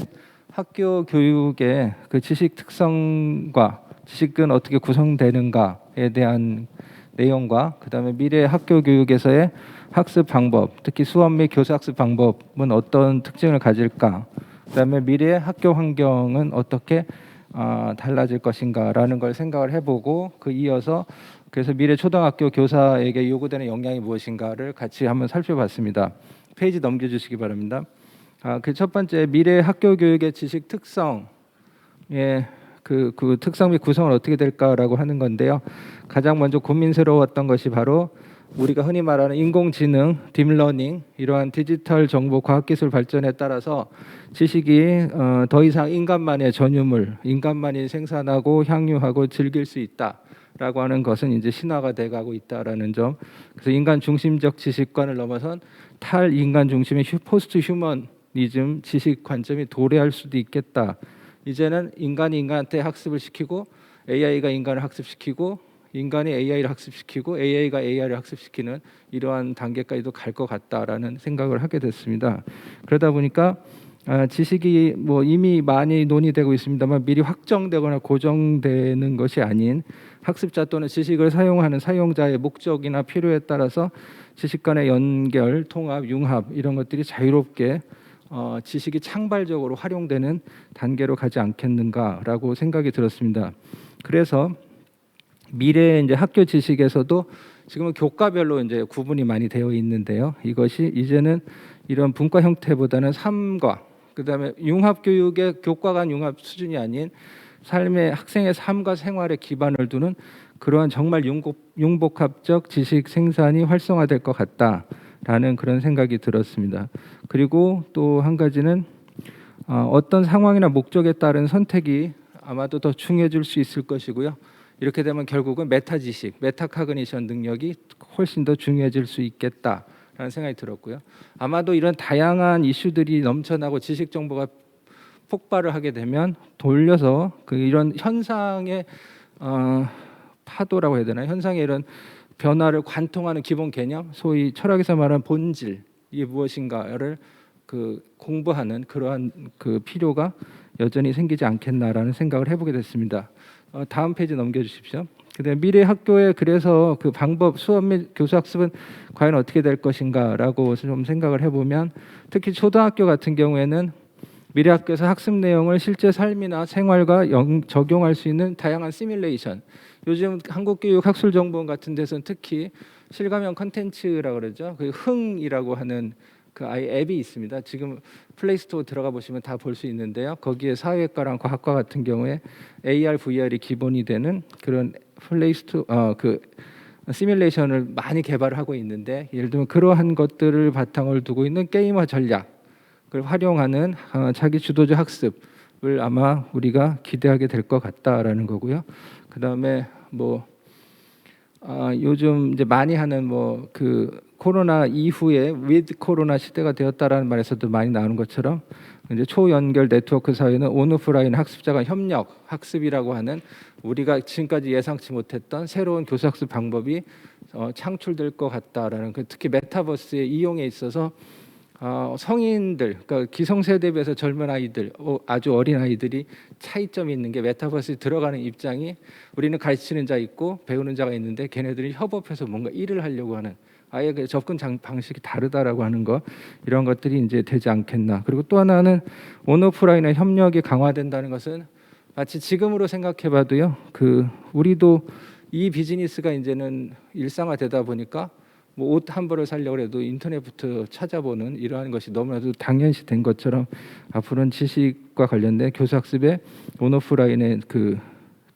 Speaker 8: 학교 교육의 그 지식 특성과 지식은 어떻게 구성되는가에 대한 내용과 그다음에 미래 학교 교육에서의 학습 방법, 특히 수업 및 교사 학습 방법은 어떤 특징을 가질까? 그다음에 미래의 학교 환경은 어떻게 달라질 것인가라는 걸 생각을 해보고 그 이어서 그래서 미래 초등학교 교사에게 요구되는 역량이 무엇인가를 같이 한번 살펴봤습니다. 페이지 넘겨주시기 바랍니다. 그 첫 번째 미래 학교 교육의 지식 특성의 그 특성 및 구성은 어떻게 될까라고 하는 건데요. 가장 먼저 고민스러웠던 것이 바로 우리가 흔히 말하는 인공지능, 딥러닝 이러한 디지털 정보 과학기술 발전에 따라서 지식이 더 이상 인간만의 전유물, 인간만이 생산하고 향유하고 즐길 수 있다라고 하는 것은 이제 신화가 돼가고 있다라는 점. 그래서 인간 중심적 지식관을 넘어선 탈인간 중심의 포스트 휴머니즘 지식 관점이 도래할 수도 있겠다. 이제는 인간이 인간한테 학습을 시키고 AI가 인간을 학습시키고 인간이 AI를 학습시키고 AI가 AI를 학습시키는 이러한 단계까지도 갈 것 같다라는 생각을 하게 됐습니다. 그러다 보니까 지식이 뭐 이미 많이 논의되고 있습니다만 미리 확정되거나 고정되는 것이 아닌 학습자 또는 지식을 사용하는 사용자의 목적이나 필요에 따라서 지식 간의 연결, 통합, 융합 이런 것들이 자유롭게 지식이 창발적으로 활용되는 단계로 가지 않겠는가라고 생각이 들었습니다. 그래서 미래의 이제 학교 지식에서도 지금은 교과별로 이제 구분이 많이 되어 있는데요. 이것이 이제는 이런 분과 형태보다는 삶과 그다음에 융합 교육의 교과 간 융합 수준이 아닌 삶의 학생의 삶과 생활에 기반을 두는 그러한 정말 융복합적 지식 생산이 활성화될 것 같다라는 그런 생각이 들었습니다. 그리고 또 한 가지는 어떤 상황이나 목적에 따른 선택이 아마도 더 중요해질 수 있을 것이고요. 이렇게 되면 결국은 메타 지식, 메타 카그니션 능력이 훨씬 더 중요해질 수 있겠다라는 생각이 들었고요. 아마도 이런 다양한 이슈들이 넘쳐나고 지식 정보가 폭발을 하게 되면 돌려서 이런 현상의 파도라고 해야 되나요? 현상의 이런 변화를 관통하는 기본 개념, 소위 철학에서 말하는 본질, 이게 무엇인가를 공부하는 그러한 필요가 여전히 생기지 않겠나라는 생각을 해보게 됐습니다. 다음 페이지 넘겨주십시오. 그다음에 미래 학교에 그래서 그 방법, 수업 및 교수 학습은 과연 어떻게 될 것인가라고 좀 생각을 해보면 특히 초등학교 같은 경우에는 미래 학교에서 학습 내용을 실제 삶이나 생활과 적용할 수 있는 다양한 시뮬레이션. 요즘 한국교육학술정보원 같은 데서는 특히 실감형 컨텐츠라고 그러죠. 그 흥이라고 하는 그 아예 앱이 있습니다. 지금 플레이스토어 들어가 보시면 다 볼 수 있는데요. 거기에 사회과랑 과학과 같은 경우에 AR, VR이 기본이 되는 그런 플레이스토어 그 시뮬레이션을 많이 개발을 하고 있는데, 예를 들면 그러한 것들을 바탕을 두고 있는 게임화 전략을 활용하는 자기 주도적 학습을 아마 우리가 기대하게 될 것 같다라는 거고요. 그다음에 뭐 요즘 이제 많이 하는 뭐 그 코로나 이후에 위드 코로나 시대가 되었다라는 말에서도 많이 나오는 것처럼 이제 초연결 네트워크 사회는 온오프라인 학습자 간 협력 학습이라고 하는 우리가 지금까지 예상치 못했던 새로운 교수 학습 방법이 창출될 것 같다라는, 특히 메타버스의 이용에 있어서 성인들, 그러니까 기성세대에 비해서 젊은 아이들, 아주 어린 아이들이 차이점이 있는 게, 메타버스에 들어가는 입장이 우리는 가르치는 자 있고 배우는 자가 있는데 걔네들이 협업해서 뭔가 일을 하려고 하는, 아예 그 접근 방식이 다르다라고 하는 거, 이런 것들이 이제 되지 않겠나. 그리고 또 하나는 온오프라인의 협력이 강화된다는 것은 마치 지금으로 생각해봐도요, 그 우리도 이 비즈니스가 이제는 일상화되다 보니까 뭐 옷 한 벌을 살려고 해도 인터넷부터 찾아보는 이러한 것이 너무나도 당연시 된 것처럼 앞으로는 지식과 관련된 교수학습의 온오프라인의 그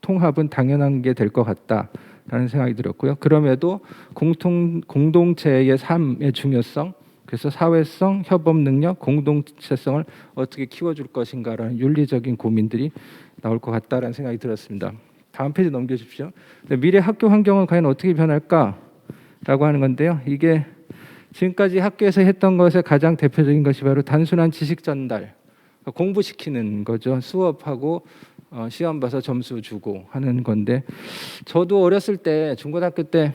Speaker 8: 통합은 당연한 게 될 것 같다라는 생각이 들었고요. 그럼에도 공동체의 삶의 중요성, 그래서 사회성, 협업 능력, 공동체성을 어떻게 키워줄 것인가라는 윤리적인 고민들이 나올 것 같다라는 생각이 들었습니다. 다음 페이지 넘겨주십시오. 미래 학교 환경은 과연 어떻게 변할까라고 하는 건데요. 이게 지금까지 학교에서 했던 것의 가장 대표적인 것이 바로 단순한 지식 전달, 공부시키는 거죠. 수업하고 시험 봐서 점수 주고 하는 건데, 저도 어렸을 때 중고등학교 때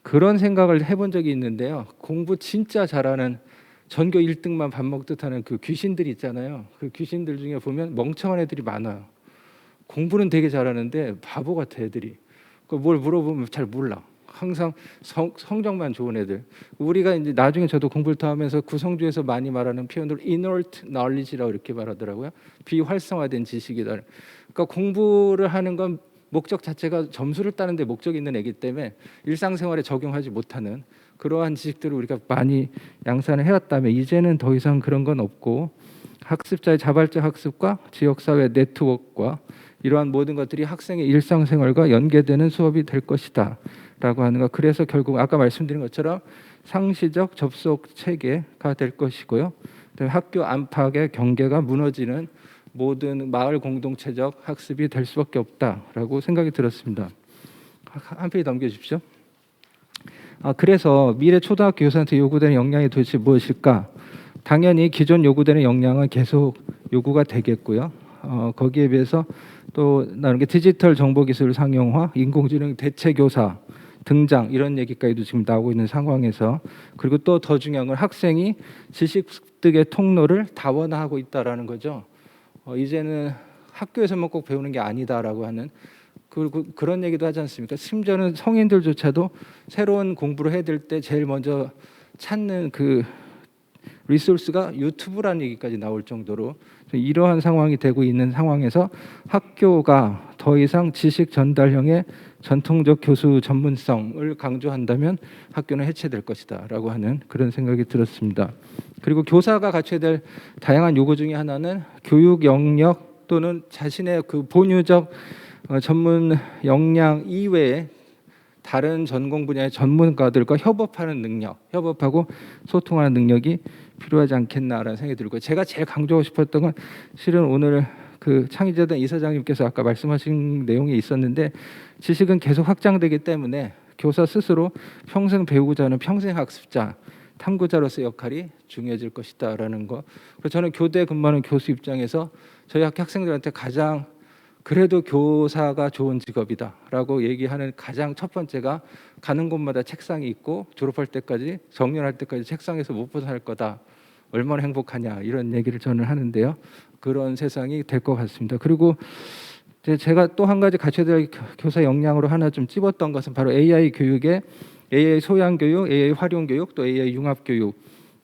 Speaker 8: 그런 생각을 해본 적이 있는데요. 공부 진짜 잘하는 전교 1등만 밥 먹듯 하는 그 귀신들 있잖아요. 그 귀신들 중에 보면 멍청한 애들이 많아요. 공부는 되게 잘하는데 바보 같아 애들이. 뭘 물어보면 잘 몰라. 항상 성적만 좋은 애들. 우리가 이제 나중에 저도 공부를 더 하면서 구성주에서 많이 말하는 표현으로 inert knowledge라고 이렇게 말하더라고요. 비활성화된 지식이다. 그러니까 공부를 하는 건 목적 자체가 점수를 따는 데 목적이 있는 애기 때문에 일상생활에 적용하지 못하는 그러한 지식들을 우리가 많이 양산을 해왔다면, 이제는 더 이상 그런 건 없고 학습자의 자발적 학습과 지역사회 네트워크와 이러한 모든 것들이 학생의 일상생활과 연계되는 수업이 될 것이다 라고 하는 것. 그래서 결국 아까 말씀드린 것처럼 상시적 접속 체계가 될 것이고요. 학교 안팎의 경계가 무너지는 모든 마을 공동체적 학습이 될 수밖에 없다라고 생각이 들었습니다. 한 페이지 넘겨주십시오. 그래서 미래 초등학교 교사한테 요구되는 역량이 도대체 무엇일까? 당연히 기존 요구되는 역량은 계속 요구가 되겠고요. 거기에 비해서 또 나는 게 디지털 정보기술 상용화, 인공지능 대체 교사 등장, 이런 얘기까지도 지금 나오고 있는 상황에서, 그리고 또 더 중요한 건 학생이 지식 습득의 통로를 다원화하고 있다라는 거죠. 이제는 학교에서만 꼭 배우는 게 아니다라고 하는, 그리고 그런 얘기도 하지 않습니까? 심지어는 성인들조차도 새로운 공부를 해야 될 때 제일 먼저 찾는 그 리소스가 유튜브라는 얘기까지 나올 정도로 이러한 상황이 되고 있는 상황에서 학교가 더 이상 지식 전달형의 전통적 교수 전문성을 강조한다면 학교는 해체될 것이다 라고 하는 그런 생각이 들었습니다. 그리고 교사가 갖춰야 될 다양한 요구 중에 하나는 교육 영역 또는 자신의 그 본유적 전문 역량 이외에 다른 전공 분야의 전문가들과 협업하는 능력, 협업하고 소통하는 능력이 필요하지 않겠나라는 생각이 들고, 제가 제일 강조하고 싶었던 건 실은 오늘 그 창의재단 이사장님께서 아까 말씀하신 내용이 있었는데, 지식은 계속 확장되기 때문에 교사 스스로 평생 배우고자 하는 평생 학습자, 탐구자로서의 역할이 중요해질 것이다라는 거. 그래서 저는 교대에 근무하는 교수 입장에서 저희 학생들한테 가장 그래도 교사가 좋은 직업이다라고 얘기하는 가장 첫 번째가, 가는 곳마다 책상이 있고 졸업할 때까지, 정년할 때까지 책상에서 못 벗어날 거다. 얼마나 행복하냐, 이런 얘기를 저는 하는데요. 그런 세상이 될 것 같습니다. 그리고 제가 또 한 가지 갖춰야 될 교사 역량으로 하나 좀 찝었던 것은 바로 AI 교육에 AI 소양 교육, AI 활용 교육, 또 AI 융합 교육이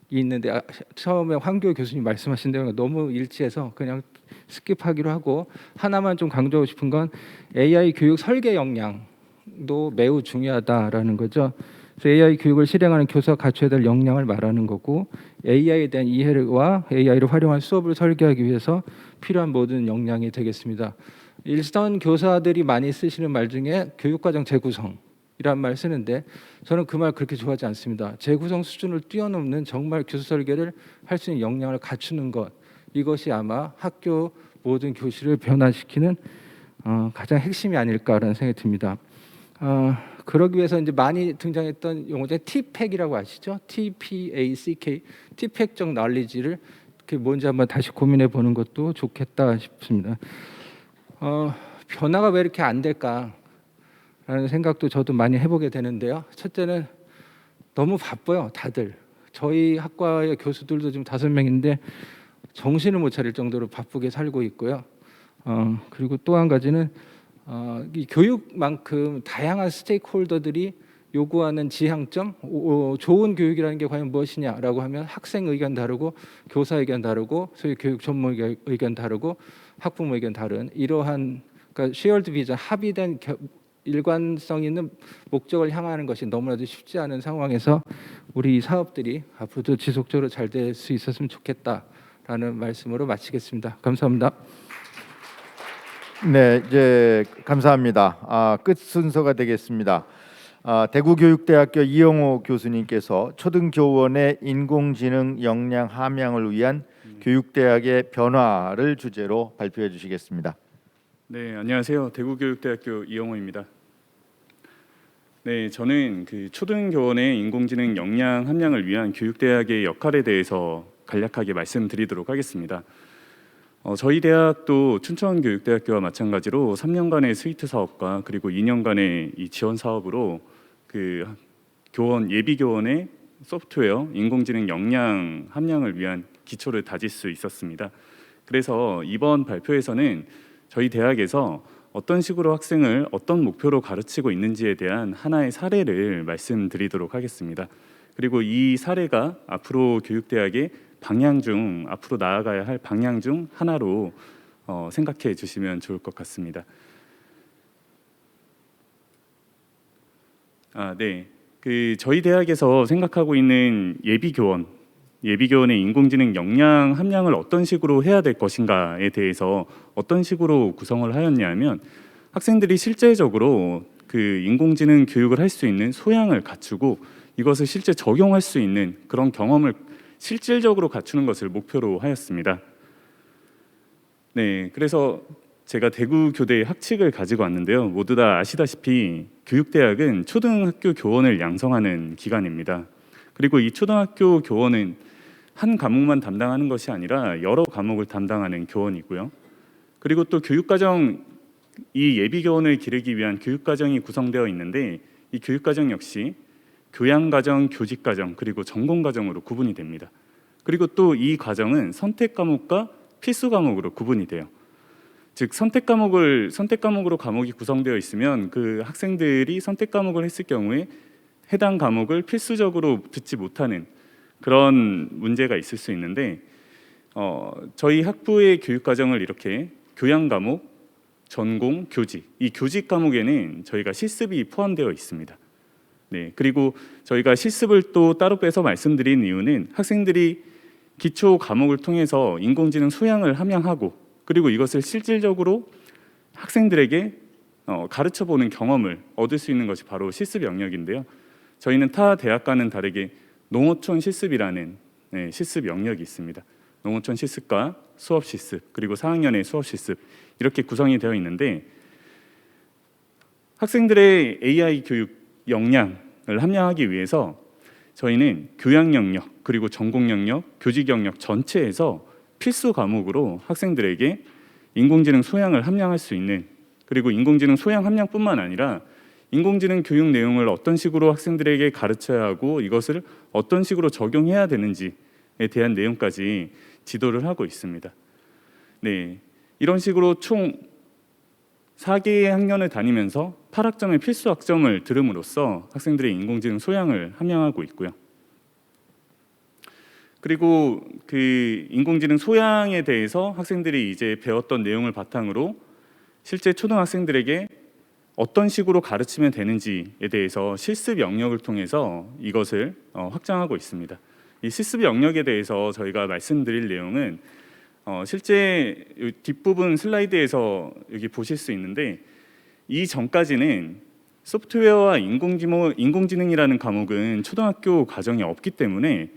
Speaker 8: 있는데, 처음에 황교안 교수님 말씀하신 내용과 너무 일치해서 그냥 스킵하기로 하고, 하나만 좀 강조하고 싶은 건 AI 교육 설계 역량도 매우 중요하다라는 거죠. 그래서 AI 교육을 실행하는 교사가 갖춰야 될 역량을 말하는 거고, AI에 대한 이해와 AI를 활용한 수업을 설계하기 위해서 필요한 모든 역량이 되겠습니다. 일선 교사들이 많이 쓰시는 말 중에 교육과정 재구성이란 말 쓰는데, 저는 그 말 그렇게 좋아하지 않습니다. 재구성 수준을 뛰어넘는 정말 교수 설계를 할 수 있는 역량을 갖추는 것, 이것이 아마 학교 모든 교실을 변화시키는 가장 핵심이 아닐까라는 생각이 듭니다. 그러기 위해서 이제 많이 등장했던 용어 중에 TPAC이라고 아시죠? TPACK, TPAC적 널리지를 그게 뭔지 한번 다시 고민해 보는 것도 좋겠다 싶습니다. 변화가 왜 이렇게 안 될까라는 생각도 저도 많이 해보게 되는데요. 첫째는 너무 바빠요, 다들. 저희 학과의 교수들도 지금 5명인데 정신을 못 차릴 정도로 바쁘게 살고 있고요. 그리고 또 한 가지는 이 교육만큼 다양한 스테이크홀더들이 요구하는 지향점, 좋은 교육이라는 게 과연 무엇이냐라고 하면 학생 의견 다르고 교사 의견 다르고 소위 교육 전문 의견 다르고 학부모 의견 다른 이러한 그러니까 쉐어드 비전, 합의된 일관성 있는 목적을 향하는 것이 너무나도 쉽지 않은 상황에서 우리 사업들이 앞으로도 지속적으로 잘 될 수 있었으면 좋겠다라는 말씀으로 마치겠습니다. 감사합니다.
Speaker 3: 네, 이제 감사합니다. 끝 순서가 되겠습니다. 대구교육대학교 이영호 교수님께서 초등교원의 인공지능 역량 함양을 위한 교육대학의 변화를 주제로 발표해 주시겠습니다.
Speaker 9: 네, 안녕하세요. 대구교육대학교 이영호입니다. 네, 저는 초등교원의 인공지능 역량 함양을 위한 교육대학의 역할에 대해서 간략하게 말씀드리도록 하겠습니다. 저희 대학도 춘천교육대학교와 마찬가지로 3년간의 스위트 사업과 그리고 2년간의 이 지원 사업으로 교원 예비교원의 소프트웨어 인공지능 역량 함양을 위한 기초를 다질 수 있었습니다. 그래서 이번 발표에서는 저희 대학에서 어떤 식으로 학생을 어떤 목표로 가르치고 있는지에 대한 하나의 사례를 말씀드리도록 하겠습니다. 그리고 이 사례가 앞으로 교육대학의 방향 중 앞으로 나아가야 할 방향 중 하나로 생각해 주시면 좋을 것 같습니다. 네, 저희 대학에서 생각하고 있는 예비교원의 인공지능 역량 함양을 어떤 식으로 해야 될 것인가에 대해서 어떤 식으로 구성을 하였냐면 학생들이 실제적으로 인공지능 교육을 할 수 있는 소양을 갖추고 이것을 실제 적용할 수 있는 그런 경험을 실질적으로 갖추는 것을 목표로 하였습니다. 네, 그래서 제가 대구교대의 학칙을 가지고 왔는데요. 모두 다 아시다시피 교육대학은 초등학교 교원을 양성하는 기관입니다. 그리고 이 초등학교 교원은 한 과목만 담당하는 것이 아니라 여러 과목을 담당하는 교원이고요. 그리고 또 교육과정, 이 예비교원을 기르기 위한 교육과정이 구성되어 있는데 이 교육과정 역시 교양과정, 교직과정, 그리고 전공과정으로 구분이 됩니다. 그리고 또 이 과정은 선택과목과 필수과목으로 구분이 돼요. 즉 선택과목으로 과목이 구성되어 있으면 그 학생들이 선택과목을 했을 경우에 해당 과목을 필수적으로 듣지 못하는 그런 문제가 있을 수 있는데 저희 학부의 교육과정을 이렇게 교양과목, 전공, 교직, 이 교직 과목에는 저희가 실습이 포함되어 있습니다. 네, 그리고 저희가 실습을 또 따로 빼서 말씀드린 이유는 학생들이 기초 과목을 통해서 인공지능 소양을 함양하고 그리고 이것을 실질적으로 학생들에게 가르쳐보는 경험을 얻을 수 있는 것이 바로 실습 영역인데요. 저희는 타 대학과는 다르게 농어촌 실습이라는 실습 영역이 있습니다. 농어촌 실습과 수업 실습 그리고 4학년의 수업 실습 이렇게 구성이 되어 있는데 학생들의 AI 교육 역량을 함양하기 위해서 저희는 교양 영역 그리고 전공 영역, 교직 영역 전체에서 필수 과목으로 학생들에게 인공지능 소양을 함양할 수 있는 그리고 인공지능 소양 함양뿐만 아니라 인공지능 교육 내용을 어떤 식으로 학생들에게 가르쳐야 하고 이것을 어떤 식으로 적용해야 되는지에 대한 내용까지 지도를 하고 있습니다. 네, 이런 식으로 총 4개의 학년을 다니면서 8학점의 필수 학점을 들음으로써 학생들의 인공지능 소양을 함양하고 있고요. 그리고 인공지능 소양에 대해서 학생들이 이제 배웠던 내용을 바탕으로 실제 초등학생들에게 어떤 식으로 가르치면 되는지에 대해서 실습 영역을 통해서 이것을 확장하고 있습니다. 이 실습 영역에 대해서 저희가 말씀드릴 내용은 실제 뒷부분 슬라이드에서 여기 보실 수 있는데, 이 전까지는 소프트웨어와 인공지능이라는 과목은 초등학교 과정에 없기 때문에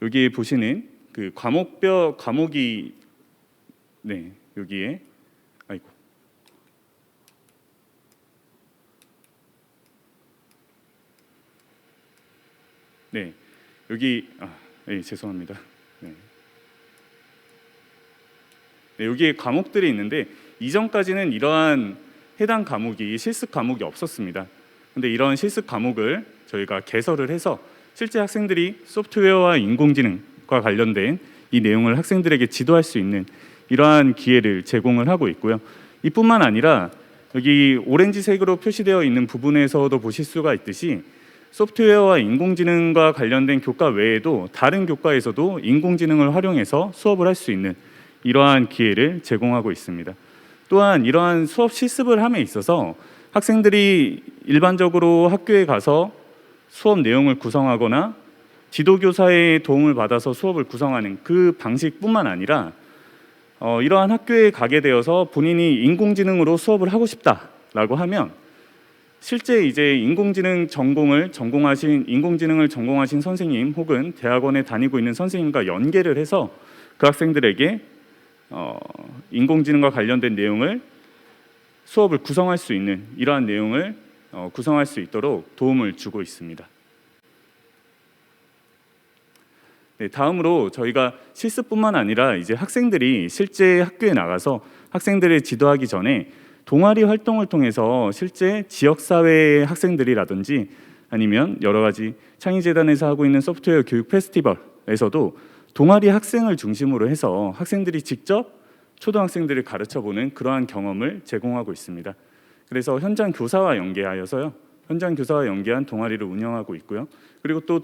Speaker 9: 여기에 보시는 그 과목이 여기에 여기 죄송합니다. 여기에 과목들이 있는데 이전까지는 이러한 해당 과목이 실습 과목이 없었습니다. 근데 이런 실습 과목을 저희가 개설을 해서 실제 학생들이 소프트웨어와 인공지능과 관련된 이 내용을 학생들에게 지도할 수 있는 이러한 기회를 제공을 하고 있고요. 이뿐만 아니라 여기 오렌지색으로 표시되어 있는 부분에서도 보실 수가 있듯이 소프트웨어와 인공지능과 관련된 교과 외에도 다른 교과에서도 인공지능을 활용해서 수업을 할 수 있는 이러한 기회를 제공하고 있습니다. 또한 이러한 수업 실습을 함에 있어서 학생들이 일반적으로 학교에 가서 수업 내용을 구성하거나 지도교사의 도움을 받아서 수업을 구성하는 그 방식뿐만 아니라 이러한 학교에 가게 되어서 본인이 인공지능으로 수업을 하고 싶다라고 하면 실제 이제 인공지능을 전공하신 선생님 혹은 대학원에 다니고 있는 선생님과 연계를 해서 그 학생들에게 인공지능과 관련된 내용을 수업을 구성할 수 있는 이러한 내용을 구성할 수 있도록 도움을 주고 있습니다. 다음으로 저희가 실습뿐만 아니라 이제 학생들이 실제 학교에 나가서 학생들을 지도하기 전에 동아리 활동을 통해서 실제 지역사회의 학생들이라든지 아니면 여러 가지 창의재단에서 하고 있는 소프트웨어 교육 페스티벌에서도 동아리 학생을 중심으로 해서 학생들이 직접 초등학생들을 가르쳐보는 그러한 경험을 제공하고 있습니다. 그래서 현장 교사와 연계하여서요, 현장 교사와 연계한 동아리를 운영하고 있고요. 그리고 또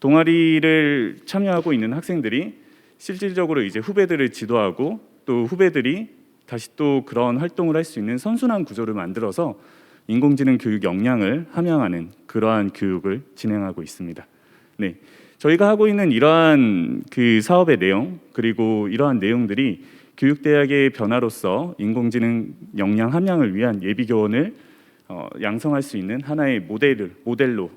Speaker 9: 동아리를 참여하고 있는 학생들이 실질적으로 이제 후배들을 지도하고 또 후배들이 다시 또 그런 활동을 할 수 있는 선순환 구조를 만들어서 인공지능 교육 역량을 함양하는 그러한 교육을 진행하고 있습니다. 네, 저희가 하고 있는 이러한 그 사업의 내용 그리고 이러한 내용들이 교육대학의 변화로서 인공지능 역량 함양을 위한 예비교원을 양성할 수 있는 하나의 모델로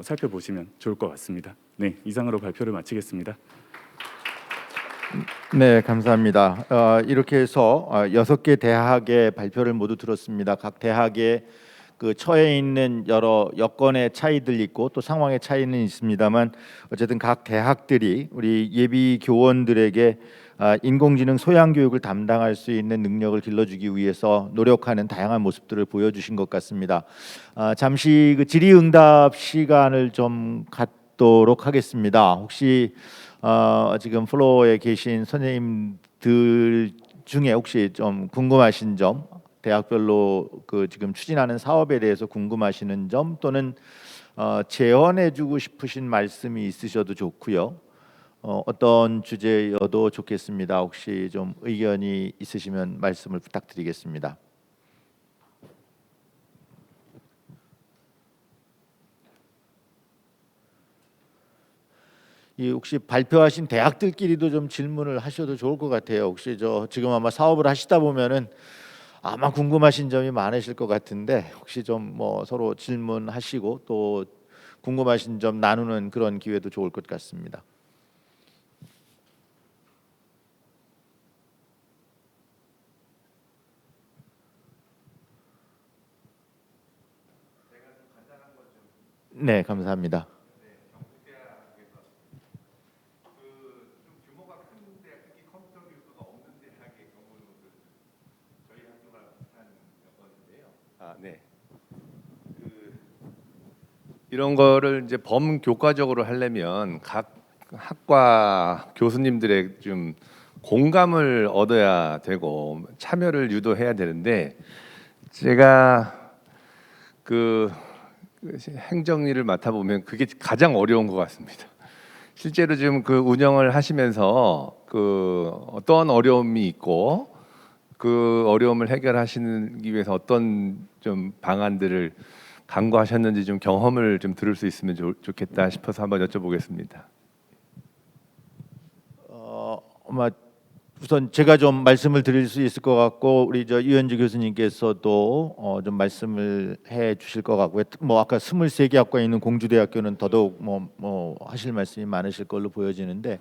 Speaker 9: 살펴보시면 좋을 것 같습니다. 네, 이상으로 발표를 마치겠습니다.
Speaker 3: 네, 감사합니다. 이렇게 해서 6개 대학의 발표를 모두 들었습니다. 각 대학의 그 처해 있는 여러 여건의 차이들 있고 또 상황의 차이는 있습니다만 어쨌든 각 대학들이 우리 예비 교원들에게 인공지능 소양 교육을 담당할 수 있는 능력을 길러주기 위해서 노력하는 다양한 모습들을 보여주신 것 같습니다. 잠시 그 질의응답 시간을 좀 갖도록 하겠습니다. 혹시 지금 플로어에 계신 선생님들 중에 혹시 좀 궁금하신 점, 대학별로 그 지금 추진하는 사업에 대해서 궁금하시는 점 또는 제언해주고 싶으신 말씀이 있으셔도 좋고요. 어떤 주제여도 좋겠습니다. 혹시 좀 의견이 있으시면 말씀을 부탁드리겠습니다. 혹시 발표하신 대학들끼리도 좀 질문을 하셔도 좋을 것 같아요. 혹시 지금 아마 사업을 하시다 보면은 아마 궁금하신 점이 많으실 것 같은데 혹시 좀 뭐 서로 질문하시고 또 궁금하신 점 나누는 그런 기회도 좋을 것 같습니다. 네, 감사합니다.
Speaker 10: 네. 이런 거를 이제 범교과적으로 하려면 각 학과 교수님들의 좀 공감을 얻어야 되고 참여를 유도해야 되는데 제가 그 행정 일을 맡아 보면 그게 가장 어려운 것 같습니다. 실제로 지금 그 운영을 하시면서 그 어떤 어려움이 있고 그 어려움을 해결하시기 위해서 어떤 좀 방안들을 강구하셨는지 좀 경험을 좀 들을 수 있으면 좋겠다 싶어서 한번 여쭤보겠습니다.
Speaker 3: 우선 제가 좀 말씀을 드릴 수 있을 것 같고 우리 저 이현주 교수님께서도 좀 말씀을 해 주실 것 같고요. 뭐 아까 23개 학과에 있는 공주대학교는 더더욱 뭐 하실 말씀이 많으실 걸로 보여지는데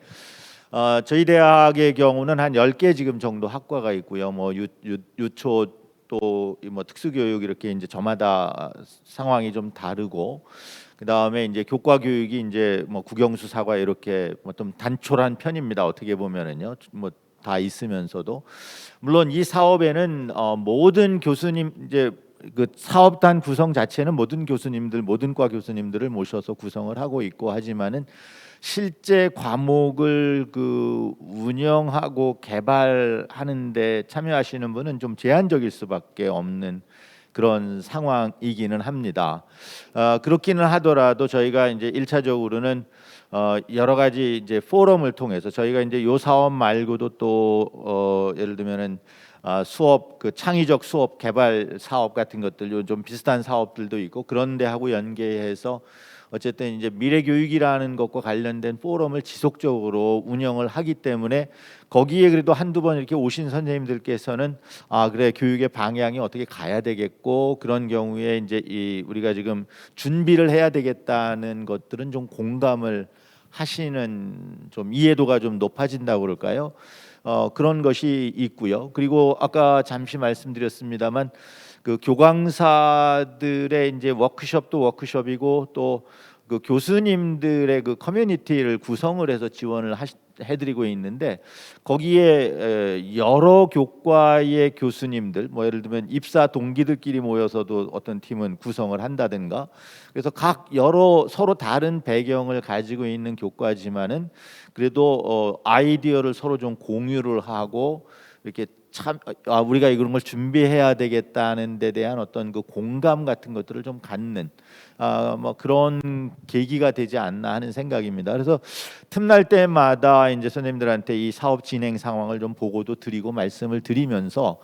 Speaker 3: 저희 대학의 경우는 한 10개 지금 정도 학과가 있고요. 뭐 유초 또 뭐 특수교육 이렇게 이제 저마다 상황이 좀 다르고 그다음에 이제 교과 교육이 이제 뭐 국영수 사과 이렇게 뭐 좀 단촐한 편입니다. 어떻게 보면은요. 뭐 다 있으면서도 물론 이 사업에는 모든 교수님 이제 그 사업단 구성 자체는 모든 교수님들 모든 과 교수님들을 모셔서 구성을 하고 있고 하지만은 실제 과목을 그 운영하고 개발하는데 참여하시는 분은 좀 제한적일 수밖에 없는 그런 상황이기는 합니다. 그렇기는 하더라도 저희가 이제 1차적으로는 여러 가지 이제 포럼을 통해서 저희가 이제 요 사업 말고도 또 예를 들면은 수업 그 창의적 수업 개발 사업 같은 것들 좀 비슷한 사업들도 있고 그런 데하고 연계해서 어쨌든 이제 미래 교육이라는 것과 관련된 포럼을 지속적으로 운영을 하기 때문에 거기에 그래도 한두 번 이렇게 오신 선생님들께서는 그래 교육의 방향이 어떻게 가야 되겠고 그런 경우에 이제 우리가 지금 준비를 해야 되겠다는 것들은 좀 공감을 하시는 좀 이해도가 좀 높아진다고 그럴까요? 그런 것이 있고요. 그리고 아까 잠시 말씀드렸습니다만 그 교강사들의 이제 워크숍도 워크숍이고 또 그 교수님들의 그 커뮤니티를 구성을 해서 지원을 해드리고 있는데 거기에 여러 교과의 교수님들 뭐 예를 들면 입사 동기들끼리 모여서도 어떤 팀은 구성을 한다든가 그래서 각 여러 서로 다른 배경을 가지고 있는 교과지만은 그래도 아이디어를 서로 좀 공유를 하고 이렇게 참 우리가 이런 걸 준비해야 되겠다는 데 대한 어떤 그 공감 같은 것들을 좀 갖는 뭐 그런 계기가 되지 않나 하는 생각입니다. 그래서 틈날 때마다 이제 선생님들한테 이 사업 진행 상황을 좀 보고도 드리고 말씀을 드리면서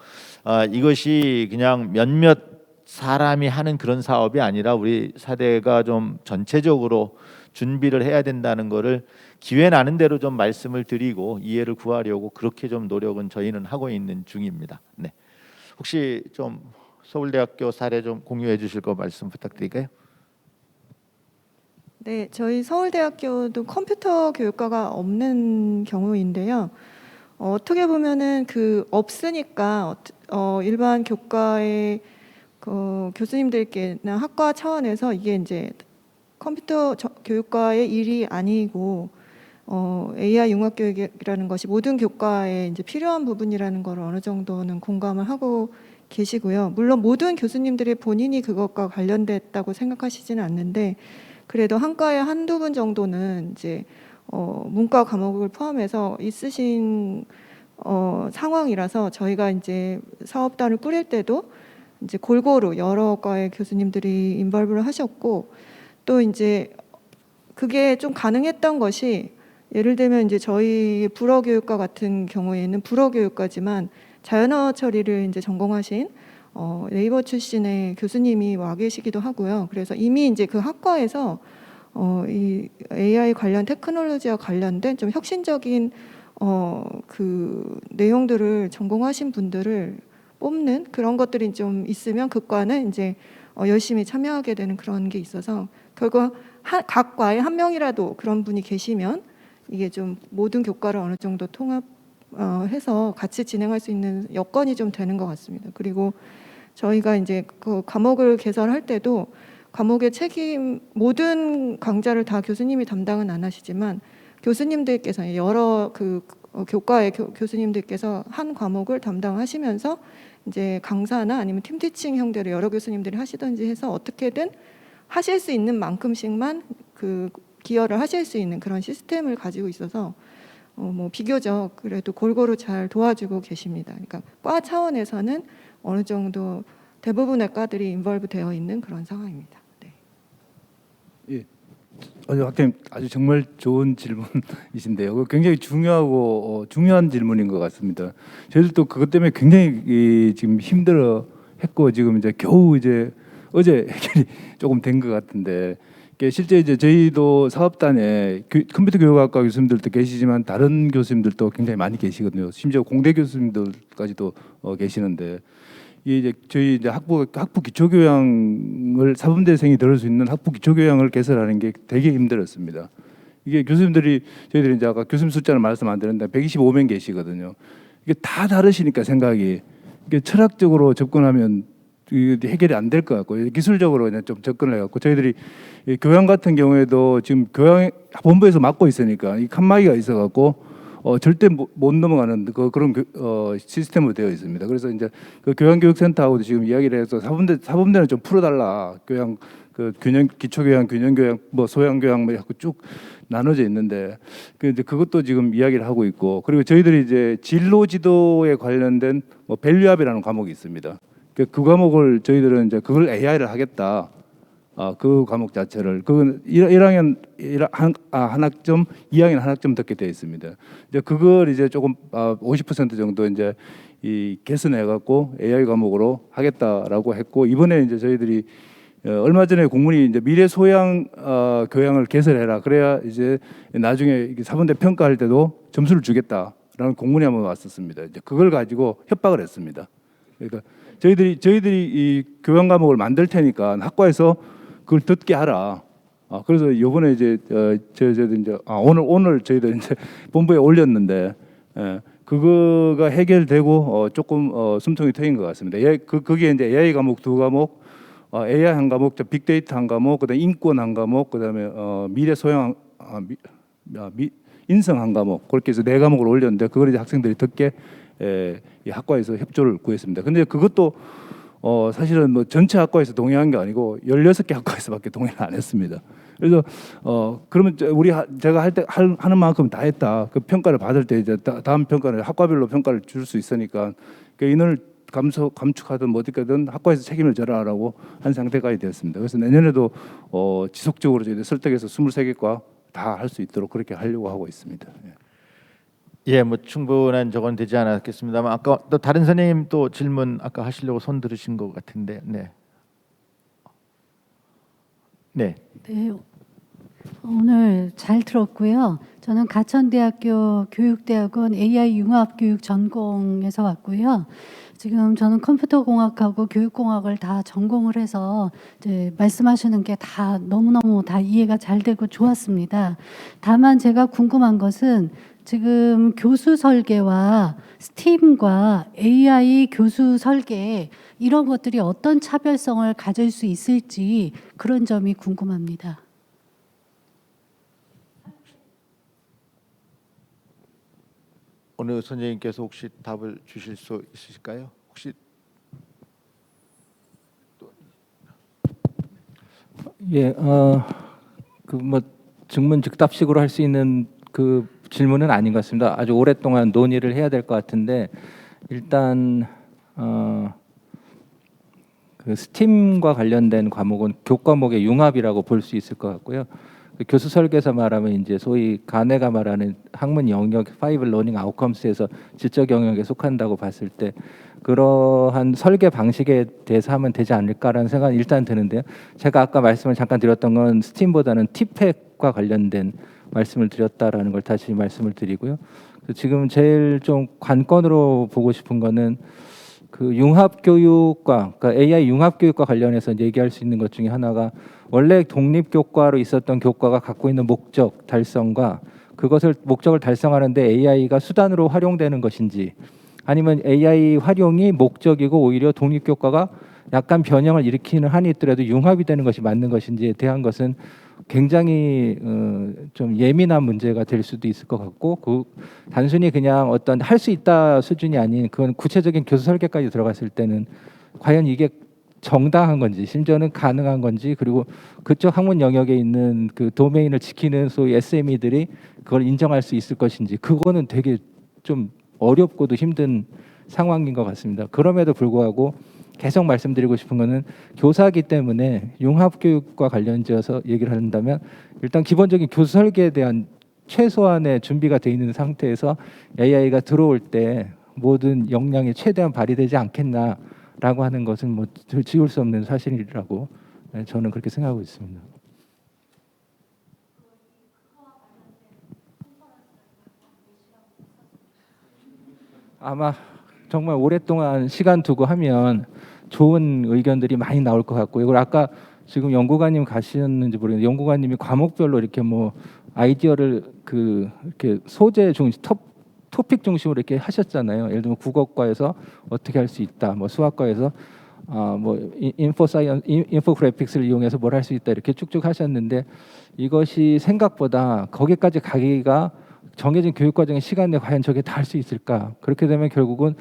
Speaker 3: 이것이 그냥 몇몇 사람이 하는 그런 사업이 아니라 우리 사대가 좀 전체적으로 준비를 해야 된다는 거를 기회 나는 대로 좀 말씀을 드리고 이해를 구하려고 그렇게 좀 노력은 저희는 하고 있는 중입니다. 네. 혹시 좀 서울대학교 사례 좀 공유해 주실 거 말씀 부탁드릴까요?
Speaker 6: 네, 저희 서울대학교도 컴퓨터 교육과가 없는 경우인데요. 어떻게 보면은 그 없으니까 일반 교과의 그 교수님들께나 학과 차원에서 이게 이제 컴퓨터 교육과의 일이 아니고 AI 융합 교육이라는 것이 모든 교과에 이제 필요한 부분이라는 걸 어느 정도는 공감을 하고 계시고요. 물론 모든 교수님들이 본인이 그것과 관련됐다고 생각하시지는 않는데 그래도 한 과에 한두 분 정도는 이제 문과 과목을 포함해서 있으신 상황이라서 저희가 이제 사업단을 꾸릴 때도 이제 골고루 여러 과의 교수님들이 인벌브를 하셨고 또 이제 그게 좀 가능했던 것이 예를 들면 이제 저희 불어교육과 같은 경우에는 불어교육과지만 자연어 처리를 이제 전공하신 네이버 출신의 교수님이 와 계시기도 하고요. 그래서 이미 이제 그 학과에서 이 AI 관련 테크놀로지와 관련된 좀 혁신적인 그 내용들을 전공하신 분들을 뽑는 그런 것들이 좀 있으면 그 과는 이제 열심히 참여하게 되는 그런 게 있어서 결국 각 과에 한 명이라도 그런 분이 계시면 이게 좀 모든 교과를 어느 정도 통합해서 같이 진행할 수 있는 여건이 좀 되는 것 같습니다. 그리고 저희가 이제 그 과목을 개설할 때도 과목의 책임 모든 강좌를 다 교수님이 담당은 안 하시지만 교수님들께서 여러 그 교과의 교수님들께서 한 과목을 담당하시면서 이제 강사나 아니면 팀티칭 형태로 여러 교수님들이 하시든지 해서 어떻게든 하실 수 있는 만큼씩만 그 기여를 하실 수 있는 그런 시스템을 가지고 있어서 뭐 비교적 그래도 골고루 잘 도와주고 계십니다. 그러니까 과 차원에서는 어느 정도 대부분의 과들이 인벌브 되어 있는 그런 상황입니다. 네.
Speaker 7: 예. 학장님 아주 정말 좋은 질문이신데요. 그거 굉장히 중요하고 중요한 질문인 것 같습니다. 저희들도 그것 때문에 굉장히 지금 힘들어했고 지금 이제 겨우 이제 어제 해결이 조금 된 것 같은데 실제 이제 저희도 사업단에 컴퓨터 교육학과 교수님들도 계시지만 다른 교수님들도 굉장히 많이 계시거든요. 심지어 공대 교수님들까지도 계시는데 이제 저희 이제 학부 기초교양을 사범대생이 들을 수 있는 학부 기초교양을 개설하는 게 되게 힘들었습니다. 이게 교수님들이 저희들이 이제 아까 교수님 숫자는 말씀 안 드렸는데 125명 계시거든요. 이게 다 다르시니까 생각이 이게 철학적으로 접근하면 해결이 안 될 것 같고 기술적으로 그냥 좀 접근을 해갖고 저희들이 교양 같은 경우에도 지금 교양 본부에서 맡고 있으니까 이 칸막이가 있어갖고 절대 못 넘어가는 그런 시스템으로 되어 있습니다. 그래서 이제 그 교양교육센터하고도 지금 이야기를 해서 사범대는 좀 풀어달라. 교양 그 균형 기초교양, 균형교양, 뭐 소양교양 뭐 쭉 나눠져 있는데 이제 그것도 지금 이야기를 하고 있고 그리고 저희들이 이제 진로 지도에 관련된 뭐 밸류업이라는 과목이 있습니다. 그 과목을 저희들은 이제 그걸 AI를 하겠다. 그 과목 자체를 그건 1학년 한 학점, 2학년 한 학점 듣게 되어 있습니다. 이제 그걸 이제 조금 50% 정도 이제 이 개선해 갖고 AI 과목으로 하겠다라고 했고 이번에 이제 저희들이 얼마 전에 공문이 이제 미래 소양 교양을 개설해라. 그래야 이제 나중에 사범대 평가할 때도 점수를 주겠다라는 공문이 한번 왔었습니다. 이제 그걸 가지고 협박을 했습니다. 그러니까 저희들이 이 교양 과목을 만들 테니까 학과에서 그걸 듣게 하라. 그래서 이번에 이제 저희들 이제 오늘 저희들 이제 본부에 올렸는데 그거가 해결되고 조금 숨통이 트인 것 같습니다. 거기에 이제 AI 과목 2과목, AI 한 과목, 빅데이터 한 과목, 그다음에 인권 한 과목, 그다음에 미래 소양 인성 한 과목 그렇게 해서 4과목을 올렸는데 그걸 이제 학생들이 듣게 이 학과에서 협조를 구했습니다. 근데 그것도 사실은 뭐 전체 학과에서 동의한 게 아니고 16개 학과에서밖에 동의를 안 했습니다. 그래서 그러면 제가 하는 만큼 다 했다. 그 평가를 받을 때 이제 다음 평가는 학과별로 평가를 줄 수 있으니까 그 인원을 감축하든 뭐 어떻게든 학과에서 책임을 져라라고 한 상태까지 되었습니다. 그래서 내년에도 지속적으로 저희들 설득해서 23개과 다 할 수 있도록 그렇게 하려고 하고 있습니다.
Speaker 3: 예, 뭐 충분한 적은 되지 않았겠습니다만 아까 또 다른 선생님 또 질문 아까 하시려고 손 들으신 것 같은데, 네.
Speaker 11: 네, 오늘 잘 들었고요. 저는 가천대학교 교육대학원 AI 융합교육 전공에서 왔고요. 지금 저는 컴퓨터공학하고 교육공학을 다 전공을 해서 이제 말씀하시는 게 다 너무너무 다 이해가 잘 되고 좋았습니다. 다만 제가 궁금한 것은 지금 교수 설계와 스팀과 AI 교수 설계 이런 것들이 어떤 차별성을 가질 수 있을지 그런 점이 궁금합니다.
Speaker 3: 어느 선생님께서 혹시 답을 주실 수 있으실까요? 혹시
Speaker 8: 예, 그 뭐 증문즉답식으로 할 수 있는 그 질문은 아닌 것 같습니다. 아주 오랫동안 논의를 해야 될 것 같은데 일단 그 스팀과 관련된 과목은 교과목의 융합이라고 볼 수 있을 것 같고요. 그 교수 설계에서 말하면 이제 소위 가네가 말하는 학문 영역 5 러닝 아웃컴스에서 질적 영역에 속한다고 봤을 때 그러한 설계 방식에 대해서 하면 되지 않을까라는 생각은 일단 드는데요. 제가 아까 말씀을 잠깐 드렸던 건 스팀보다는 티팩과 관련된 말씀을 드렸다라는 걸 다시 말씀을 드리고요. 지금 제일 좀 관건으로 보고 싶은 거는 그 융합교육과 그러니까 AI 융합교육과 관련해서 얘기할 수 있는 것 중에 하나가 원래 독립교과로 있었던 교과가 갖고 있는 목적 달성과 그것을 목적을 달성하는데 AI가 수단으로 활용되는 것인지 아니면 AI 활용이 목적이고 오히려 독립교과가 약간 변형을 일으키는 한이 있더라도 융합이 되는 것이 맞는 것인지에 대한 것은 굉장히 좀 예민한 문제가 될 수도 있을 것 같고 그 단순히 그냥 어떤 할 수 있다 수준이 아닌 그건 구체적인 교수 설계까지 들어갔을 때는 과연 이게 정당한 건지 심지어는 가능한 건지 그리고 그쪽 학문 영역에 있는 그 도메인을 지키는 소위 SME들이 그걸 인정할 수 있을 것인지 그거는 되게 좀 어렵고도 힘든 상황인 것 같습니다. 그럼에도 불구하고 계속 말씀드리고 싶은 거는 교사이기 때문에 융합교육과 관련지어서 얘기를 한다면 일단 기본적인 교수 설계에 대한 최소한의 준비가 돼 있는 상태에서 AI가 들어올 때 모든 역량이 최대한 발휘되지 않겠나라고 하는 것은 뭐 지울 수 없는 사실이라고 저는 그렇게 생각하고 있습니다. 아마 정말 오랫동안 시간 두고 하면 좋은 의견들이 많이 나올 것 같고요. 그리고 아까 지금 연구관님 가셨는지 모르겠는데 연구관님이 과목별로 이렇게 뭐 아이디어를 이렇게 소재 중심 토픽 중심으로 이렇게 하셨잖아요. 예를 들면 국어과에서 어떻게 할 수 있다, 뭐 수학과에서 뭐 인포그래픽스를 이용해서 뭘 할 수 있다 이렇게 쭉쭉 하셨는데 이것이 생각보다 거기까지 가기가 정해진 교육과정의 시간 내에 과연 저게 다 할 수 있을까? 그렇게 되면 결국은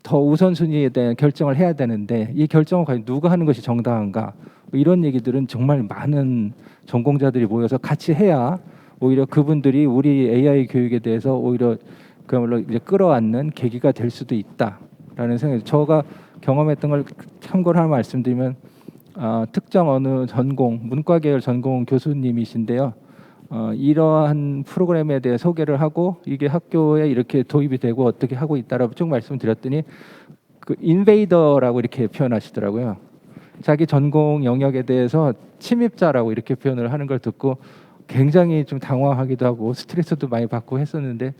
Speaker 8: 더 우선순위에 대한 결정을 해야 되는데 이 결정을 과연 누가 하는 것이 정당한가? 뭐 이런 얘기들은 정말 많은 전공자들이 모여서 같이 해야 오히려 그분들이 우리 AI 교육에 대해서 오히려 그야말로 이제 끌어안는 계기가 될 수도 있다라는 생각이. 제가 경험했던 걸 참고로 하나 말씀드리면 특정 어느 전공 문과 계열 전공 교수님이신데요. 이러한 프로그램에 대해 소개를 하고 이게 학교에 이렇게 도입이 되고 어떻게 하고 있다라고 쭉 말씀드렸더니 그 인베이더라고 이렇게 표현하시더라고요. 자기 전공 영역에 대해서 침입자라고 이렇게 표현을 하는 걸 듣고 굉장히 좀 당황하기도 하고 스트레스도 많이 받고 했었는데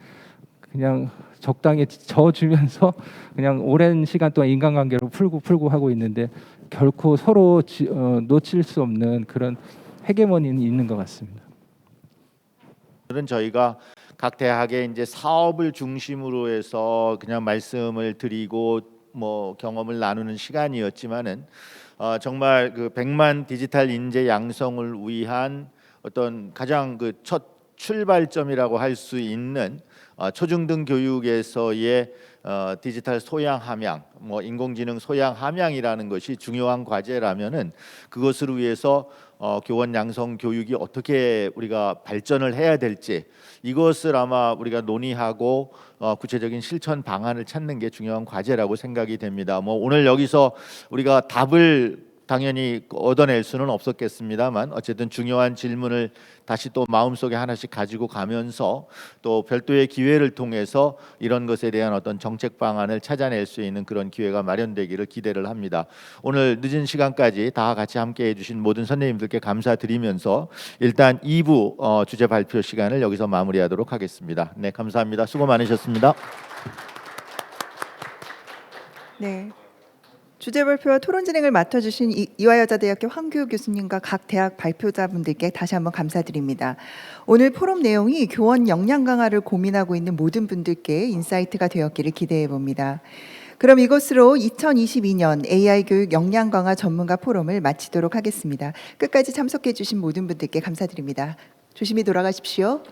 Speaker 8: 그냥 적당히 져주면서 그냥 오랜 시간 동안 인간관계를 풀고 하고 있는데 결코 서로 놓칠 수 없는 그런 헤게모니는 있는 것 같습니다.
Speaker 3: 오늘은 저희가 각 대학의 이제 사업을 중심으로 해서 그냥 말씀을 드리고 뭐 경험을 나누는 시간이었지만은 정말 그 100만 디지털 인재 양성을 위한 어떤 가장 그 첫 출발점이라고 할 수 있는 초중등 교육에서의 디지털 소양 함양, 뭐 인공지능 소양 함양이라는 것이 중요한 과제라면은 그것을 위해서 교원 양성 교육이 어떻게 우리가 발전을 해야 될지 이것을 아마 우리가 논의하고 구체적인 실천 방안을 찾는 게 중요한 과제라고 생각이 됩니다. 뭐 오늘 여기서 우리가 답을 당연히 얻어낼 수는 없었겠습니다만 어쨌든 중요한 질문을 다시 또 마음속에 하나씩 가지고 가면서 또 별도의 기회를 통해서 이런 것에 대한 어떤 정책 방안을 찾아낼 수 있는 그런 기회가 마련되기를 기대를 합니다. 오늘 늦은 시간까지 다 같이 함께해 주신 모든 선생님들께 감사드리면서 일단 2부 주제 발표 시간을 여기서 마무리하도록 하겠습니다. 네, 감사합니다. 수고 많으셨습니다.
Speaker 1: 네. 주제 발표와 토론 진행을 맡아주신 이화여자대학교 황교우 교수님과 각 대학 발표자분들께 다시 한번 감사드립니다. 오늘 포럼 내용이 교원 역량 강화를 고민하고 있는 모든 분들께 인사이트가 되었기를 기대해 봅니다. 그럼 이것으로 2022년 AI 교육 역량 강화 전문가 포럼을 마치도록 하겠습니다. 끝까지 참석해 주신 모든 분들께 감사드립니다. 조심히 돌아가십시오.